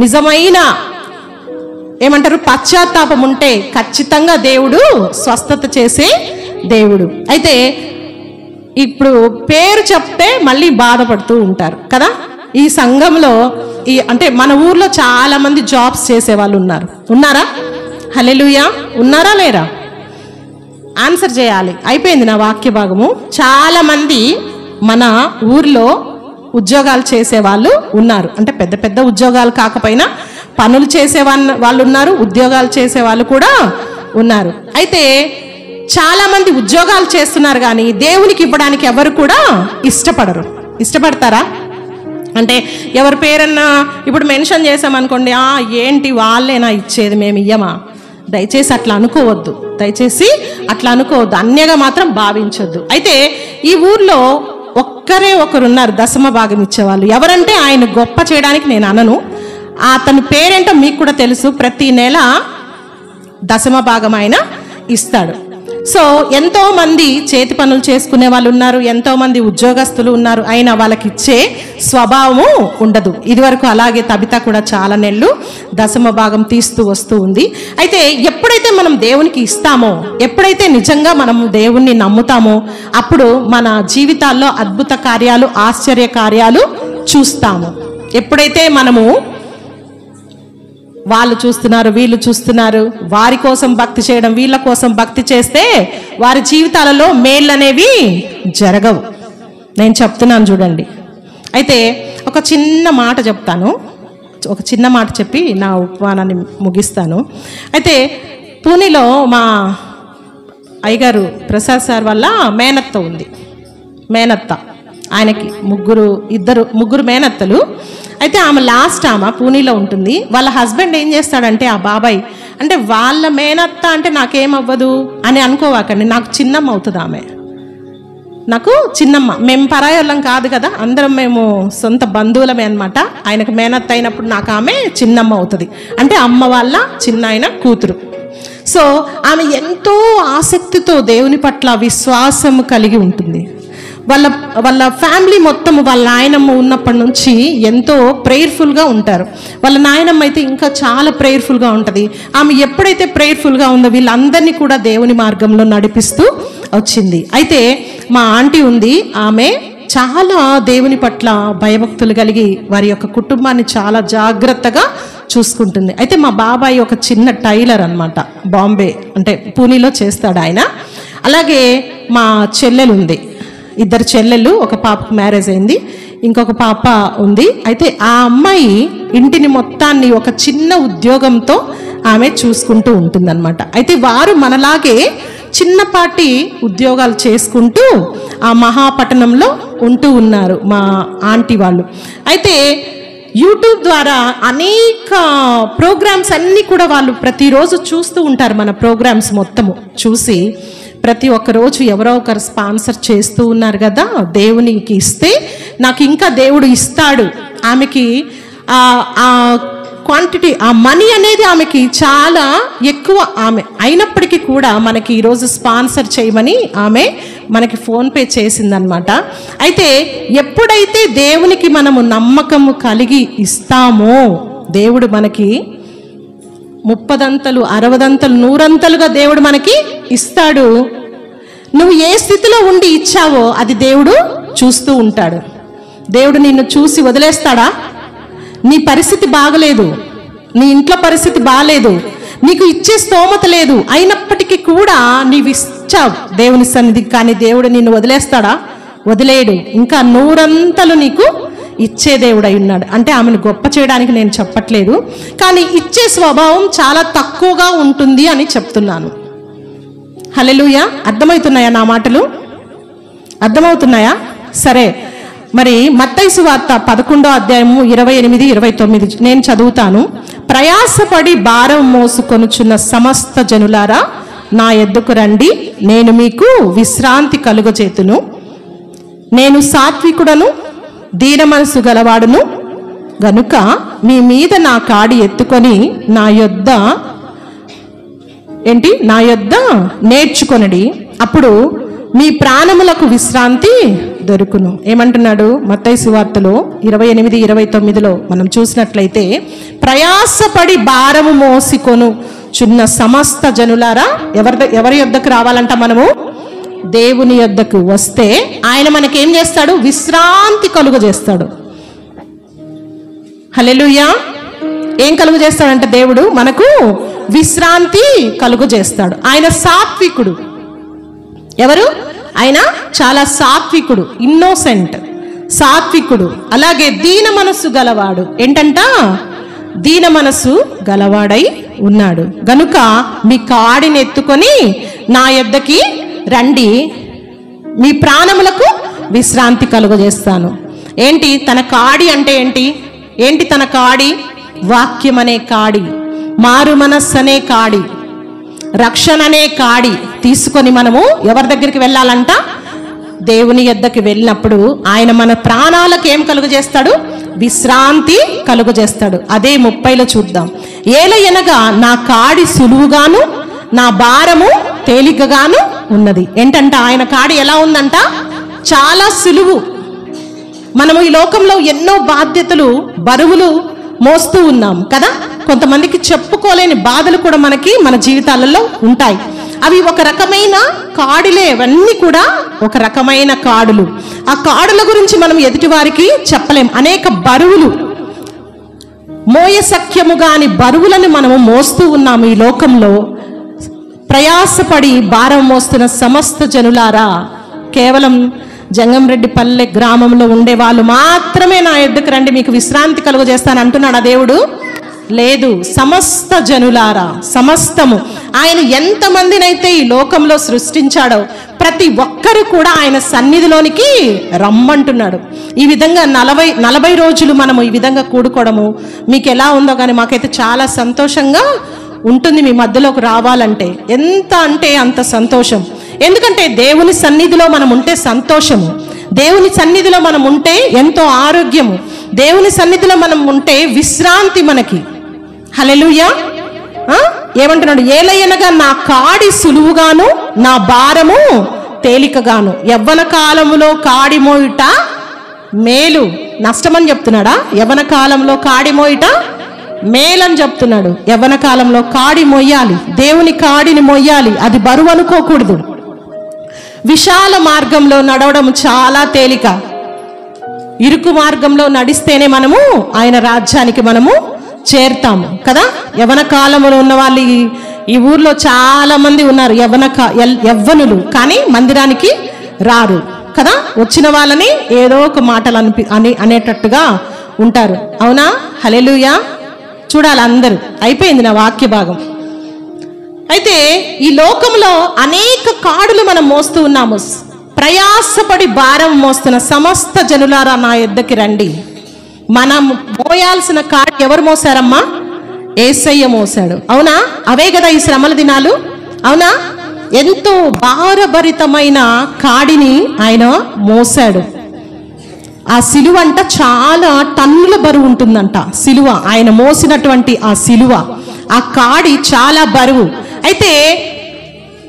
నిజమైన ఏమంటారు పశ్చాత్తాపం ఉంటే ఖచ్చితంగా దేవుడు స్వస్థత చేసే దేవుడు. అయితే ఇప్పుడు పేరు చెప్తే మళ్ళీ బాధపడుతూ ఉంటారు కదా. ఈ సంఘంలో అంటే మన ఊర్లో చాలా మంది జాబ్స్ చేసే వాళ్ళు ఉన్నారా? హల్లెలూయా. ఉన్నారా లేరా? ఆన్సర్ చేయాలి. అయిపోయింది నా వాక్య భాగము. చాలా మంది మన ఊర్లో ఉద్యోగాలు చేసే వాళ్ళు ఉన్నారు. అంటే పెద్ద పెద్ద ఉద్యోగాలు కాకపోయినా పనులు చేసే వాళ్ళు ఉన్నారు, ఉద్యోగాలు చేసే వాళ్ళు కూడా ఉన్నారు. అయితే చాలా మంది ఉద్యోగాలు చేస్తున్నారు, కానీ దేవునికి ఇవ్వడానికి ఎవరు కూడా ఇష్టపడరు. ఇష్టపడతారా? అంటే ఎవరి పేరన్నా ఇప్పుడు మెన్షన్ చేసామనుకోండి, ఏంటి వాళ్ళేనా ఇచ్చేది, మేము ఇయ్యమా? దయచేసి అట్లా అనుకోవద్దు, దయచేసి అట్లా అనుకోవద్దు, అన్యగా మాత్రం భావించొద్దు. అయితే ఈ ఊర్లో ఒక్కరే ఒకరు ఉన్నారు దశమ భాగం ఇచ్చేవాళ్ళు. ఎవరంటే ఆయన గొప్ప చేయడానికి నేను అనను, అతని పేరేంటో మీకు కూడా తెలుసు. ప్రతి నెల దశమ భాగం ఆయన ఇస్తాడు. సో ఎంతో మంది చేతి పనులు చేసుకునే వాళ్ళు ఉన్నారు, ఎంతో మంది ఉద్యోగస్తులు ఉన్నారు, అయినా వాళ్ళకి ఇచ్చే స్వభావము ఉండదు. ఇదివరకు అలాగే తబిత కూడా చాలా నెలలు దశమ భాగం తీస్తూ వస్తూ ఉంది. అయితే ఎప్పుడైతే మనం దేవునికి ఇస్తామో, ఎప్పుడైతే నిజంగా మనం దేవుణ్ణి నమ్ముతామో, అప్పుడు మన జీవితాల్లో అద్భుత కార్యాలు, ఆశ్చర్య కార్యాలు చూస్తాము. ఎప్పుడైతే మనము వాళ్ళు చూస్తున్నారు, వీళ్ళు చూస్తున్నారు, వారి కోసం భక్తి చేయడం, వీళ్ళ కోసం భక్తి చేస్తే వారి జీవితాలలో మేళ్ళు అనేవి జరగవు. నేను చెప్తున్నాను చూడండి. అయితే ఒక చిన్న మాట చెప్తాను, ఒక చిన్న మాట చెప్పి నా ఉపమానాన్ని ముగిస్తాను. అయితే పూణేలో మా అయ్యగారు ప్రసాద్ సార్ వల్ల మేనత్త ఉంది. మేనత్త, ఆయనకి ముగ్గురు మేనత్తలు. అయితే ఆమె లాస్ట్ ఆమె పూణేలో ఉంటుంది. వాళ్ళ హస్బెండ్ ఏం చేస్తాడంటే, ఆ బాబాయ్ అంటే వాళ్ళ మేనత్త అంటే నాకేమవ్వదు అని అనుకోవాకండి, నాకు చిన్నమ్మ అవుతుంది ఆమె, నాకు చిన్నమ్మ. మేము పరాయోళ్ళం కాదు కదా, అందరం మేము సొంత బంధువులమే అనమాట. ఆయనకు మేనత్త అయినప్పుడు నాకు ఆమె చిన్నమ్మ అవుతుంది, అంటే అమ్మ వాళ్ళ చిన్నాయన కూతురు. సో ఆమె ఎంతో ఆసక్తితో దేవుని పట్ల విశ్వాసం కలిగి ఉంటుంది. వాళ్ళ ఫ్యామిలీ మొత్తం, వాళ్ళ నాయనమ్మ ఉన్నప్పటి నుంచి ఎంతో ప్రేయర్ఫుల్గా ఉంటారు. వాళ్ళ నాయనమ్మ అయితే ఇంకా చాలా ప్రేయర్ఫుల్గా ఉంటుంది. ఆమె ఎప్పుడైతే ప్రేయర్ఫుల్గా ఉందో వీళ్ళందరినీ కూడా దేవుని మార్గంలో నడిపిస్తూ వచ్చింది. అయితే మా ఆంటీ ఉంది, ఆమె చాలా దేవుని పట్ల భయభక్తులు కలిగి వారి యొక్క కుటుంబాన్ని చాలా జాగ్రత్తగా చూసుకుంటుంది. అయితే మా బాబాయ్ ఒక చిన్న టైలర్ అనమాట, బాంబే అంటే పూణేలో చేస్తాడు ఆయన. అలాగే మా చెల్లెలు ఉంది, 2 చెల్లెళ్ళు, ఒక పాపకు మ్యారేజ్ అయింది, ఇంకొక పాప ఉంది. అయితే ఆ అమ్మాయి ఇంటిని మొత్తాన్ని ఒక చిన్న ఉద్యోగంతో ఆమె చూసుకుంటూ ఉంటుందన్నమాట. అయితే వారు మనలాగే చిన్నపాటి ఉద్యోగాలు చేసుకుంటూ ఆ మహాపట్టణంలో ఉంటూ ఉన్నారు మా ఆంటీ వాళ్ళు. అయితే యూట్యూబ్ ద్వారా అనేక ప్రోగ్రామ్స్ అన్నీ కూడా వాళ్ళు ప్రతిరోజు చూస్తూ ఉంటారు. మన ప్రోగ్రామ్స్ మొత్తము చూసి ప్రతి ఒక్క రోజు ఎవరో ఒకరు స్పాన్సర్ చేస్తూ ఉన్నారు కదా, దేవునికి ఇస్తే నాకు ఇంకా దేవుడు ఇస్తాడు. ఆమెకి ఆ క్వాంటిటీ, ఆ మనీ అనేది ఆమెకి చాలా ఎక్కువ. ఆమె అయినప్పటికీ కూడా మనకి ఈరోజు స్పాన్సర్ చేయమని ఆమె మనకి ఫోన్పే చేసిందనమాట. అయితే ఎప్పుడైతే దేవునికి మనము నమ్మకము కలిగి ఇస్తామో దేవుడు మనకి 30 60 100 దేవుడు మనకి ఇస్తాడు. నువ్వు ఏ స్థితిలో ఉండి ఇచ్చావో అది దేవుడు చూస్తూ ఉంటాడు. దేవుడు నిన్ను చూసి వదిలేస్తాడా? నీ పరిస్థితి బాగలేదు, నీ ఇంట్లో పరిస్థితి బాగలేదు, నీకు ఇచ్చే స్తోమత లేదు, అయినప్పటికీ కూడా నీవు ఇచ్చావు దేవుని సన్నిధికి, కానీ దేవుడు నిన్ను వదిలేస్తాడా? వదిలేడు. ఇంకా 100 నీకు ఇచ్చే దేవుడు అయి ఉన్నాడు. అంటే ఆమెను గొప్ప చేయడానికి నేను చెప్పట్లేదు, కానీ ఇచ్చే స్వభావం చాలా తక్కువగా ఉంటుంది అని చెప్తున్నాను. హల్లెలూయా. అర్థమవుతున్నాయా నా మాటలు? అర్థమవుతున్నాయా? సరే, మరి మత్తయి సువార్త 11వ అధ్యాయము 28, 29 నేను చదువుతాను. ప్రయాసపడి భారం మోసుకొనుచున్న సమస్త జనులారా నా యొద్దకు రండి, నేను మీకు విశ్రాంతి కలుగజేతును. నేను సాత్వికుడను, దీన మనసు గలవాడును గనుక మీ మీద నా కాడి ఎత్తుకొని నా యొద్ద నేర్చుకొనడి, అప్పుడు మీ ప్రాణములకు విశ్రాంతి దొరుకును. ఏమంటున్నాడు మత్తయి సువార్తలో 28, 29లో మనం చూసినట్లయితే, ప్రయాసపడి భారము మోసికొను చున్న సమస్త జనులారా, ఎవరి యొద్దకు రావాలంట? మనము దేవుని యొద్దకు వస్తే ఆయన మనకేం చేస్తాడు? విశ్రాంతి కలుగజేస్తాడు. హల్లెలూయా. ఏం కలుగజేస్తాడంట? దేవుడు మనకు విశ్రాంతి కలుగజేస్తాడు. ఆయన సాత్వికుడు. ఎవరు? ఆయన చాలా సాత్వికుడు, ఇన్నోసెంట్, సాత్వికుడు. అలాగే దీన మనస్సు గలవాడు. ఏంటంట? దీన మనస్సు గలవాడై ఉన్నాడు. గనుక మీ కాడిని ఎత్తుకొని నా యొద్దకి రండి, మీ ప్రాణములకు విశ్రాంతి కలుగజేస్తాను. ఏంటి తన కాడి అంటే? ఏంటి తన కాడి? వాక్యం అనే కాడి, మారు మనస్సు అనే కాడి, రక్షణ అనే కాడి తీసుకొని మనము ఎవరి దగ్గరికి వెళ్ళాలంట? దేవుని యొద్దకి వెళ్ళినప్పుడు ఆయన మన ప్రాణాలకు ఏం కలుగజేస్తాడు? విశ్రాంతి కలుగజేస్తాడు. అదే 30లో చూద్దాం. ఏలయనగా నా కాడి సులువుగాను నా భారము తేలికగాను ఉన్నది. ఏంటంట? ఆయన కాడి ఎలా ఉందంట? చాలా సులువు. మనము ఈ లోకంలో ఎన్నో బాధ్యతలు, బరువులు మోస్తూ ఉన్నాం కదా. కొంతమందికి చెప్పుకోలేని బాధలు కూడా మనకి మన జీవితాలలో ఉంటాయి. అవి ఒక రకమైన కాడులే, అవన్నీ కూడా ఒక రకమైన కాడులు. ఆ కాడుల గురించి మనం ఎదుటి వారికి చెప్పలేం. అనేక బరువులు, మోయసఖ్యము గాని బరువులను మనము మోస్తూ ఉన్నాము ఈ లోకంలో. ప్రయాసపడి భారం మోస్తున్న సమస్త జనులారా, కేవలం జంగంరెడ్డిపల్లె గ్రామంలో ఉండే వాళ్ళు మాత్రమే నా యొద్దకు రండి, మీకు విశ్రాంతి కలుగజేస్తాను అంటున్నాడు ఆ దేవుడు? లేదు. సమస్త జనులారా, సమస్తము. ఆయన ఎంతమందినైతే ఈ లోకంలో సృష్టించాడో ప్రతి ఒక్కరు కూడా ఆయన సన్నిధిలోనికి రమ్మంటున్నాడు. ఈ విధంగా 40 రోజులు మనము ఈ విధంగా కూడుకోవడము మీకు ఎలా ఉందో కానీ మాకైతే చాలా సంతోషంగా ఉంటుంది. మీ మధ్యలోకి రావాలంటే ఎంత అంటే అంత సంతోషం. ఎందుకంటే దేవుని సన్నిధిలో మనం ఉంటే సంతోషము, దేవుని సన్నిధిలో మనం ఉంటే ఎంతో ఆరోగ్యము, దేవుని సన్నిధిలో మనం ఉంటే విశ్రాంతి మనకి. హల్లెలూయా. ఏమంటున్నాడు? ఏలయనగా నా కాడి సులువుగాను నా భారము తేలికగాను. యవ్వన కాలములో కాడి మోయుట మేలు, నష్టమని చెప్తున్నాడా? యవ్వన కాలంలో కాడి మోయుట మేలని చెప్తున్నాడు. యవ్వన కాలంలో కాడి మొయ్యాలి, దేవుని కాడిని మొయ్యాలి, అది బరువు అనుకోకూడదు. విశాల మార్గంలో నడవడం చాలా తేలిక, ఇరుకు మార్గంలో నడిస్తేనే మనము ఆయన రాజ్యానికి మనము చేరుతాము కదా. యవ్వన కాలంలో ఉన్న వాళ్ళు ఈ ఊర్లో చాలా మంది ఉన్నారు, యవ్వనులు, కానీ మందిరానికి రారు కదా. వచ్చిన వాళ్ళని ఏదో ఒక మాటలు అనేటట్టుగా ఉంటారు. అవునా? హల్లెలూయా. చూడాలి అందరూ. అయిపోయింది నా వాక్య భాగం. అయితే ఈ లోకంలో అనేక కాడులు మనం మోస్తూ ఉన్నాము. ప్రయాసపడి భారం మోస్తున్న సమస్త జనులారా నా యొద్దకి రండి. మనం మోయాల్సిన కాడి ఎవరు మోసారమ్మా? యేసయ్య మోసాడు. అవునా? అవే కదా ఈ శ్రమల దినాలు. అవునా? ఎంతో భారభరితమైన కాడిని ఆయన మోసాడు. ఆ సిలువ అంట చాలా టన్నుల బరువు ఉంటుందంట. సిలువ, ఆయన మోసినటువంటి ఆ సిలువ, ఆ కాడి చాలా బరువు. అయితే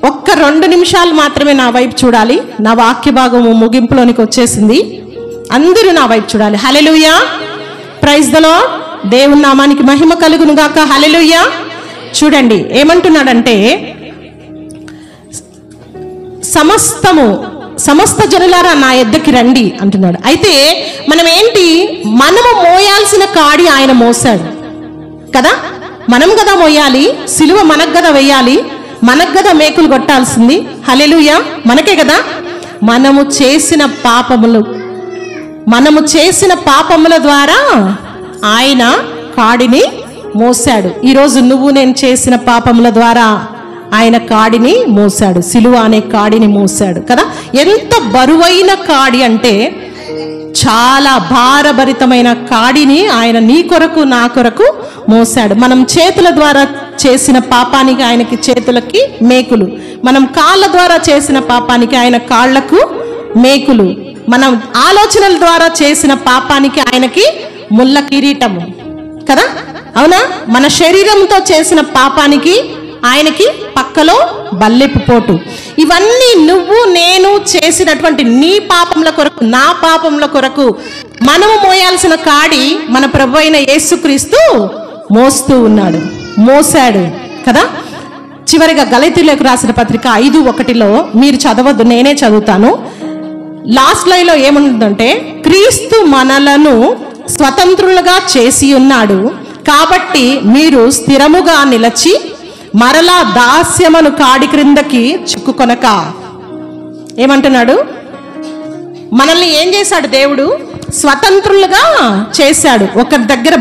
ఒక్క 2 నిమిషాలు మాత్రమే నా వైపు చూడాలి. నా వాక్య భాగము ముగింపులోనికి వచ్చేసింది. అందరూ నా వైపు చూడాలి. హల్లెలూయా, ప్రైజ్ ద లార్డ్. దేవుని నామానికి మహిమ కలుగును గాక. హల్లెలూయా. చూడండి ఏమంటున్నాడంటే, సమస్త జనులారా నా యొద్దకి రండి అంటున్నాడు. అయితే మనం ఏంటి, మనము మోయాల్సిన కాడి ఆయన మోసాడు కదా. మనం కదా మోయాలి, సిలువ మనకు కదా వేయాలి, మనకు కదా మేకులు కొట్టాల్సింది. హల్లెలూయా, మనకే కదా. మనము చేసిన పాపముల ద్వారా ఆయన కాడిని మోసాడు. ఈరోజు నువ్వు నేను చేసిన పాపముల ద్వారా ఆయన కాడిని మోసాడు, సిలువ అనే కాడిని మోసాడు కదా. ఎంత బరువైన కాడి అంటే, చాలా భారభరితమైన కాడిని ఆయన నీ కొరకు నా కొరకు మోసాడు. మనం చేతుల ద్వారా చేసిన పాపానికి ఆయనకి చేతులకి మేకులు, మనం కాళ్ళ ద్వారా చేసిన పాపానికి ఆయన కాళ్లకు మేకులు, మనం ఆలోచనల ద్వారా చేసిన పాపానికి ఆయనకి ముళ్ళ కిరీటము కదా. అవునా? మన శరీరంతో చేసిన పాపానికి ఆయనకి పక్కలో బల్లెపు పోటు. ఇవన్నీ నువ్వు నేను చేసినటువంటి నీ పాపముల కొరకు, నా పాపముల కొరకు మనము మోయాల్సిన కాడి మన ప్రభు అయిన యేసుక్రీస్తు మోస్తూ ఉన్నాడు, మోసాడు కదా. చివరిగా గలతీయులకు రాసిన పత్రిక 5:1 మీరు చదవద్దు, నేనే చదువుతాను. లాస్ట్ లైన్లో ఏముంటుందంటే, క్రీస్తు మనలను స్వతంత్రులుగా చేసి ఉన్నాడు కాబట్టి మీరు స్థిరముగా నిలచి మరలా దాస్యమును కాడి క్రిందకి చిక్కుకొనక. ఏమంటున్నాడు? మనల్ని ఏం చేశాడు దేవుడు? స్వతంత్రులుగా చేశాడు. ఒకరి దగ్గర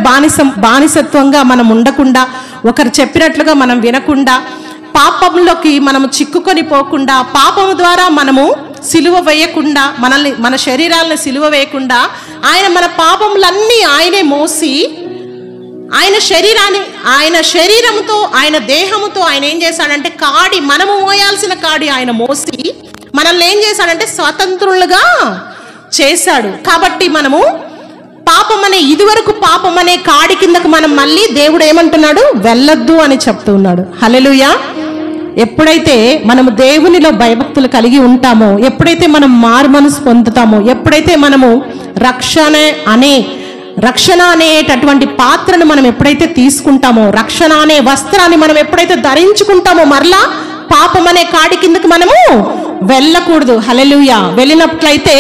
బానిసత్వంగా మనం ఉండకుండా, ఒకరు చెప్పినట్లుగా మనం వినకుండా, పాపంలోకి మనము చిక్కుకొని పోకుండా, పాపము ద్వారా మనము సిలువ వేయకుండా, మన శరీరాలను సిలువ వేయకుండా, ఆయన మన పాపములన్నీ ఆయనే మోసి, ఆయన శరీరముతో, ఆయన దేహముతో ఆయన ఏం చేశాడంటే, కాడి, మనము మోయాల్సిన కాడి ఆయన మోసి మనల్ని ఏం చేశాడంటే స్వతంత్రులుగా చేశాడు. కాబట్టి మనము ఇదివరకు పాపం అనే కాడి కిందకు మనం మళ్ళీ దేవుడు ఏమంటున్నాడు? వెళ్ళొద్దు అని చెప్తూ ఉన్నాడు. హల్లెలూయా. ఎప్పుడైతే మనము దేవునిలో భయభక్తులు కలిగి ఉంటామో, ఎప్పుడైతే మనం మారు మనసు పొందుతామో, ఎప్పుడైతే మనము రక్షణ అనేటటువంటి పాత్రను మనం ఎప్పుడైతే తీసుకుంటామో, రక్షణ అనే వస్త్రాన్ని మనం ఎప్పుడైతే ధరించుకుంటామో, మరలా పాపం అనే కాడి కిందకు మనము వెళ్ళకూడదు. హల్లెలూయా. వెళ్ళినట్లయితే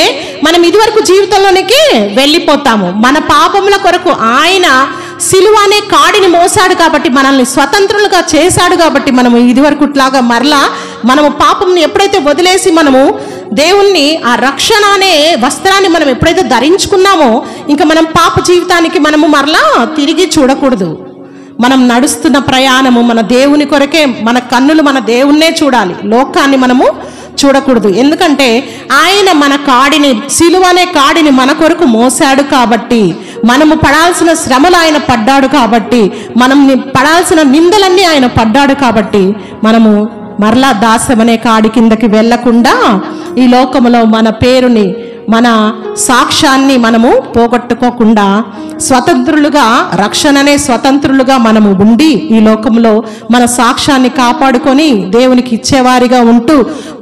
మనం ఇదివరకు జీవితంలోనికి వెళ్ళిపోతాము. మన పాపముల కొరకు ఆయన సిలువ అనే కాడిని మోసాడు కాబట్టి, మనల్ని స్వతంత్రులుగా చేశాడు కాబట్టి, మనము ఇదివరకుట్లాగా మరలా మనము పాపంని ఎప్పుడైతే వదిలేసి మనము దేవుణ్ణి, ఆ రక్షణ అనే వస్త్రాన్ని మనం ఎప్పుడైతే ధరించుకున్నామో, ఇంకా మనం పాప జీవితానికి మనము మరలా తిరిగి చూడకూడదు. మనం నడుస్తున్న ప్రయాణము మన దేవుని కొరకే, మన కన్నులు మన దేవుణ్ణే చూడాలి, లోకాన్ని మనము చూడకూడదు. ఎందుకంటే ఆయన మన కాడిని, సిలువ అనే కాడిని మన కొరకు మోసాడు కాబట్టి, మనము పడాల్సిన శ్రమలు ఆయన పడ్డాడు కాబట్టి, మనం పడాల్సిన నిందలన్నీ ఆయన పడ్డాడు కాబట్టి, మనము మరలా దాస్యమనే కాడి కిందకి వెళ్లకుండా ఈ లోకములో మన పేరుని, మన సాక్ష్యాన్ని మనము పోగొట్టుకోకుండా స్వతంత్రులుగా, రక్షణనే స్వతంత్రులుగా మనము ఉండి ఈ లోకంలో మన సాక్ష్యాన్ని కాపాడుకొని దేవునికి ఇచ్చేవారిగా ఉంటూ,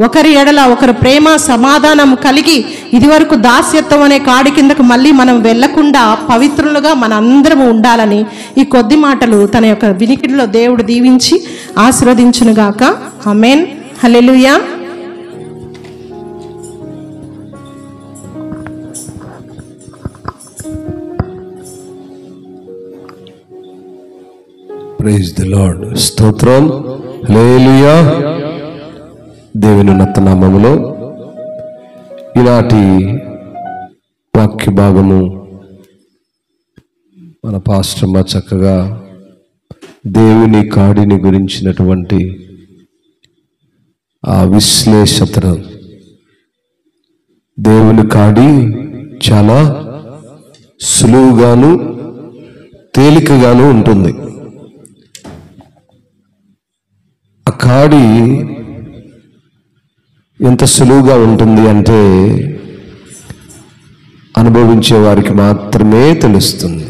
ఒకరి ఎడల ఒకరు ప్రేమ సమాధానం కలిగి ఇదివరకు దాస్యత్వం అనే కాడి కిందకు మళ్ళీ మనం వెళ్లకుండా పవిత్రులుగా మన అందరము ఉండాలని ఈ కొద్ది మాటలు తన యొక్క వినికిడిలో దేవుడు దీవించి ఆశీర్వదించునుగాక. Amen. Hallelujah. Praise the lord. స్తోత్రం. హల్లెలూయా. దేవుని ఉన్నత నామములో ఈనాటి వాక్య భాగము మన పాస్టర్ చక్కగా దేవుని కాడిని గురించినటువంటి ఆ విశ్లేషతను. దేవుని కాడి చాలా సులువుగాను తేలికగాను ఉంటుంది. ఆ కాడి ఎంత సులువుగా ఉంటుంది అంటే అనుభవించే వారికి మాత్రమే తెలుస్తుంది.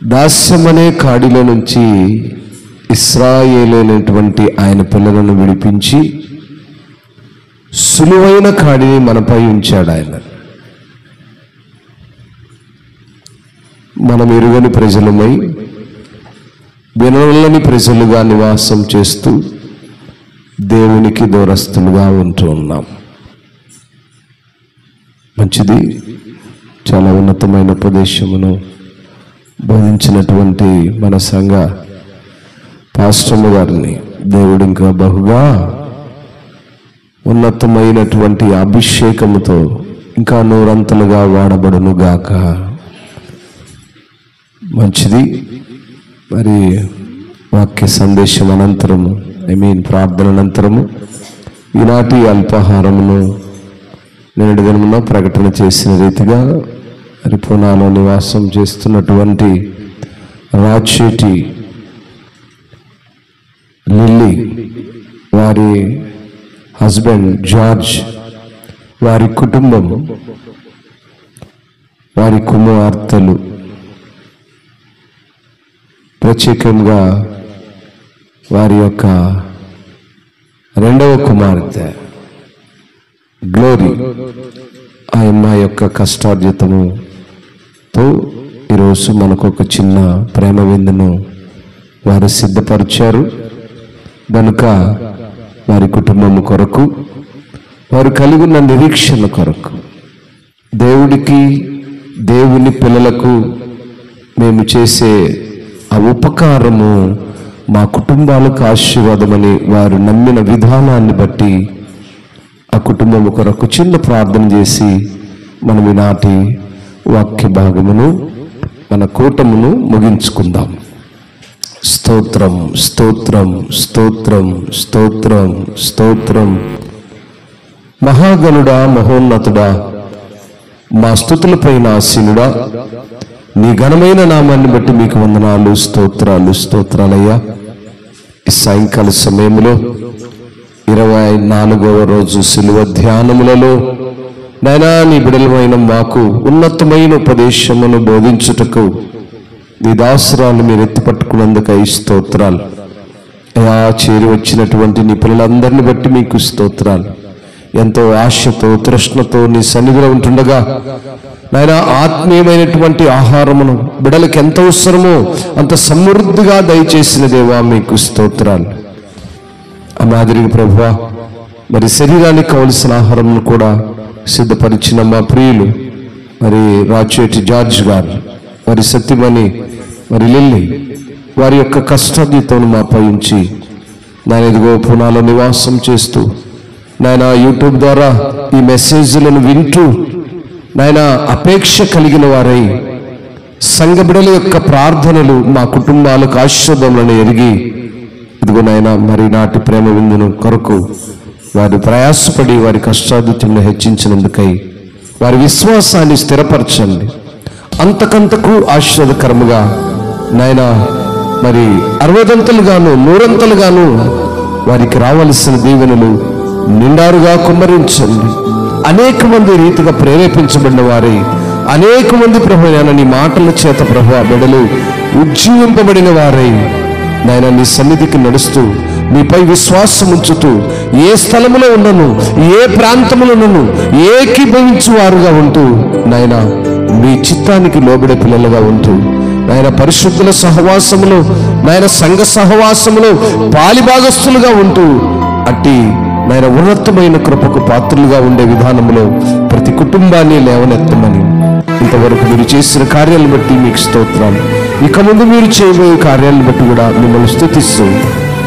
దాస్యం అనే కాడిలో నుంచి ఇశ్రాయేలైనటువంటి ఆయన పిల్లలను విడిపించి సులువైన కాడిని మనపై ఉంచాడు ఆయన. మనం ఎరుగని ప్రజలమై వినలని ప్రజలుగా నివాసం చేస్తూ దేవునికి దూరస్తులుగా ఉంటూ ఉన్నాం. మంచిది. చాలా ఉన్నతమైన ఉపదేశమును బోధించినటువంటి మన సంఘ పాస్టర్ గారిని దేవుడు ఇంకా బహుగా ఉన్నతమైనటువంటి అభిషేకముతో ఇంకా నూరంతలుగా వాడబడును గాక. మంచిది. మరి వాక్య సందేశం అనంతరము ప్రార్థన అనంతరము ఈనాటి అల్పాహారమును నిన్నటి దినమున ప్రకటన చేసిన రీతిగా పూనాలో నివాసం చేస్తున్నటువంటి రాచేటి లిల్లీ, వారి హస్బెండ్ జార్జ్, వారి కుటుంబం, వారి కుమార్తెలు, ప్రత్యేకంగా వారి యొక్క రెండవ కుమార్తె గ్లోరీ, ఆ అమ్మాయి యొక్క కష్టార్జితముతో ఈరోజు మనకు ఒక చిన్న ప్రేమ విందును వారు సిద్ధపరిచారు. కనుక వారి కుటుంబం కొరకు, వారు కలిగి ఉన్న నిరీక్షణ కొరకు, దేవుడికి దేవుని పిల్లలకు మేము చేసే ఆ ఉపకారము మా కుటుంబాలకు ఆశీర్వాదమని వారు నమ్మిన విధానాన్ని బట్టి ఆ కుటుంబం కొరకు చిన్న ప్రార్థన చేసి మనం ఈనాటి వాక్య భాగమును మన కూటమును ముగించుకుందాం. స్తోత్రం, స్తోత్రం, స్తోత్రం, స్తోత్రం, స్తోత్రం. మహాగణుడా, మహోన్నతుడా, మా స్తుతులపైన ఆసీనుడా, నీ ఘనమైన నామాన్ని బట్టి మీకు వందనాలు, స్తోత్రాలు, స్తోత్రాలయ్యా. ఈ సాయంకాల సమయంలో 24వ రోజు సిలువ ధ్యానములలో నాయనా నీ బిడలమైన మాకు ఉన్నతమైన ఉపదేశమును బోధించుటకు నీ దాసురాలు మీరు ఎత్తిపట్టుకున్నందుకై స్తోత్రాలు అయా. చేరి వచ్చినటువంటి నీ పిల్లలందరినీ బట్టి మీకు స్తోత్రాలు. ఎంతో ఆశతో తృష్ణతో నీ సన్నిధిలో ఉంటుండగా నాయనా ఆత్మీయమైనటువంటి ఆహారమును బిడలకు ఎంత అవసరమో అంత సమృద్ధిగా దయచేసిన దేవా మీకు స్తోత్రాలు. ఆ మాదిరిగా ప్రభువా, మరి శరీరానికి కావలసిన ఆహారమును కూడా సిద్ధపరిచిన మా ప్రియులు మరి రాచేటి జార్జ్ గారు, మరి సత్యమణి, మరి లిల్లీ, వారి యొక్క కష్టార్జితమును మాపై ఉంచి నాయన ఇదిగో పూనాలో నివాసం చేస్తూ నాయన యూట్యూబ్ ద్వారా ఈ మెసేజ్లను వింటూ నాయన అపేక్ష కలిగిన వారై సంఘ బిడల యొక్క ప్రార్థనలు మా కుటుంబాలకు ఆశీర్వాదములను ఎరిగి ఇదిగో నాయన మరి నాటి ప్రేమ విందును కొరకు వారి ప్రయాసపడి వారి కష్టార్జితమును హెచ్చించినందుకై వారి విశ్వాసాన్ని స్థిరపరచండి. అంతకంతకు ఆశీర్వాదకరముగా నాయన మరి 60ంతలుగాను 100ంతలుగాను వారికి రావలసిన దీవెనలు నిండారుగా కుమ్మరించండి. అనేక మంది రీతిగా ప్రేరేపించబడిన వారై అనేక మంది ప్రభువైన నీ మాటల చేత ప్రభువా బిడ్డలు ఉజ్జీవింపబడిన వారై నాయన నీ సన్నిధికి నడుస్తూ నీపై విశ్వాసం ఉంచుతూ ఏ స్థలములో ఉన్నను ఏ ప్రాంతములోనూ ఏకీభవించు వారుగా ఉంటూ నాయన మీ చిత్తానికి లోబడే పిల్లలుగా ఉంటూ నాయన పరిశుద్ధుల సహవాసములో నాయన సంఘ సహవాసములో పాలిభాగస్తులుగా ఉంటూ అట్టి నాయన ఉన్నతమైన కృపకు పాత్రులుగా ఉండే విధానంలో ప్రతి కుటుంబాన్ని లేవనెత్తమని ఇంతవరకు మీరు చేసిన కార్యాలను బట్టి మీకు స్తోత్రాలు. ఇక ముందు మీరు చేయబోయే కార్యాలను బట్టి కూడా మిమ్మల్ని స్తుతిస్తూ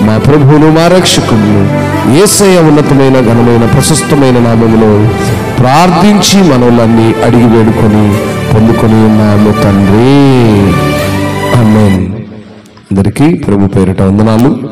మా ప్రభువును మా రక్షకులను యేసయ్య ఉన్నతమైన ఘనమైన ప్రశస్తమైన నామములో ప్రార్థించి మనోళ్ళన్ని అడిగి వేడుకొని పొందుకొని ఉన్నాము తండ్రి. ఆమేన్. అందరికీ ప్రభు పేరిట వందనాలు.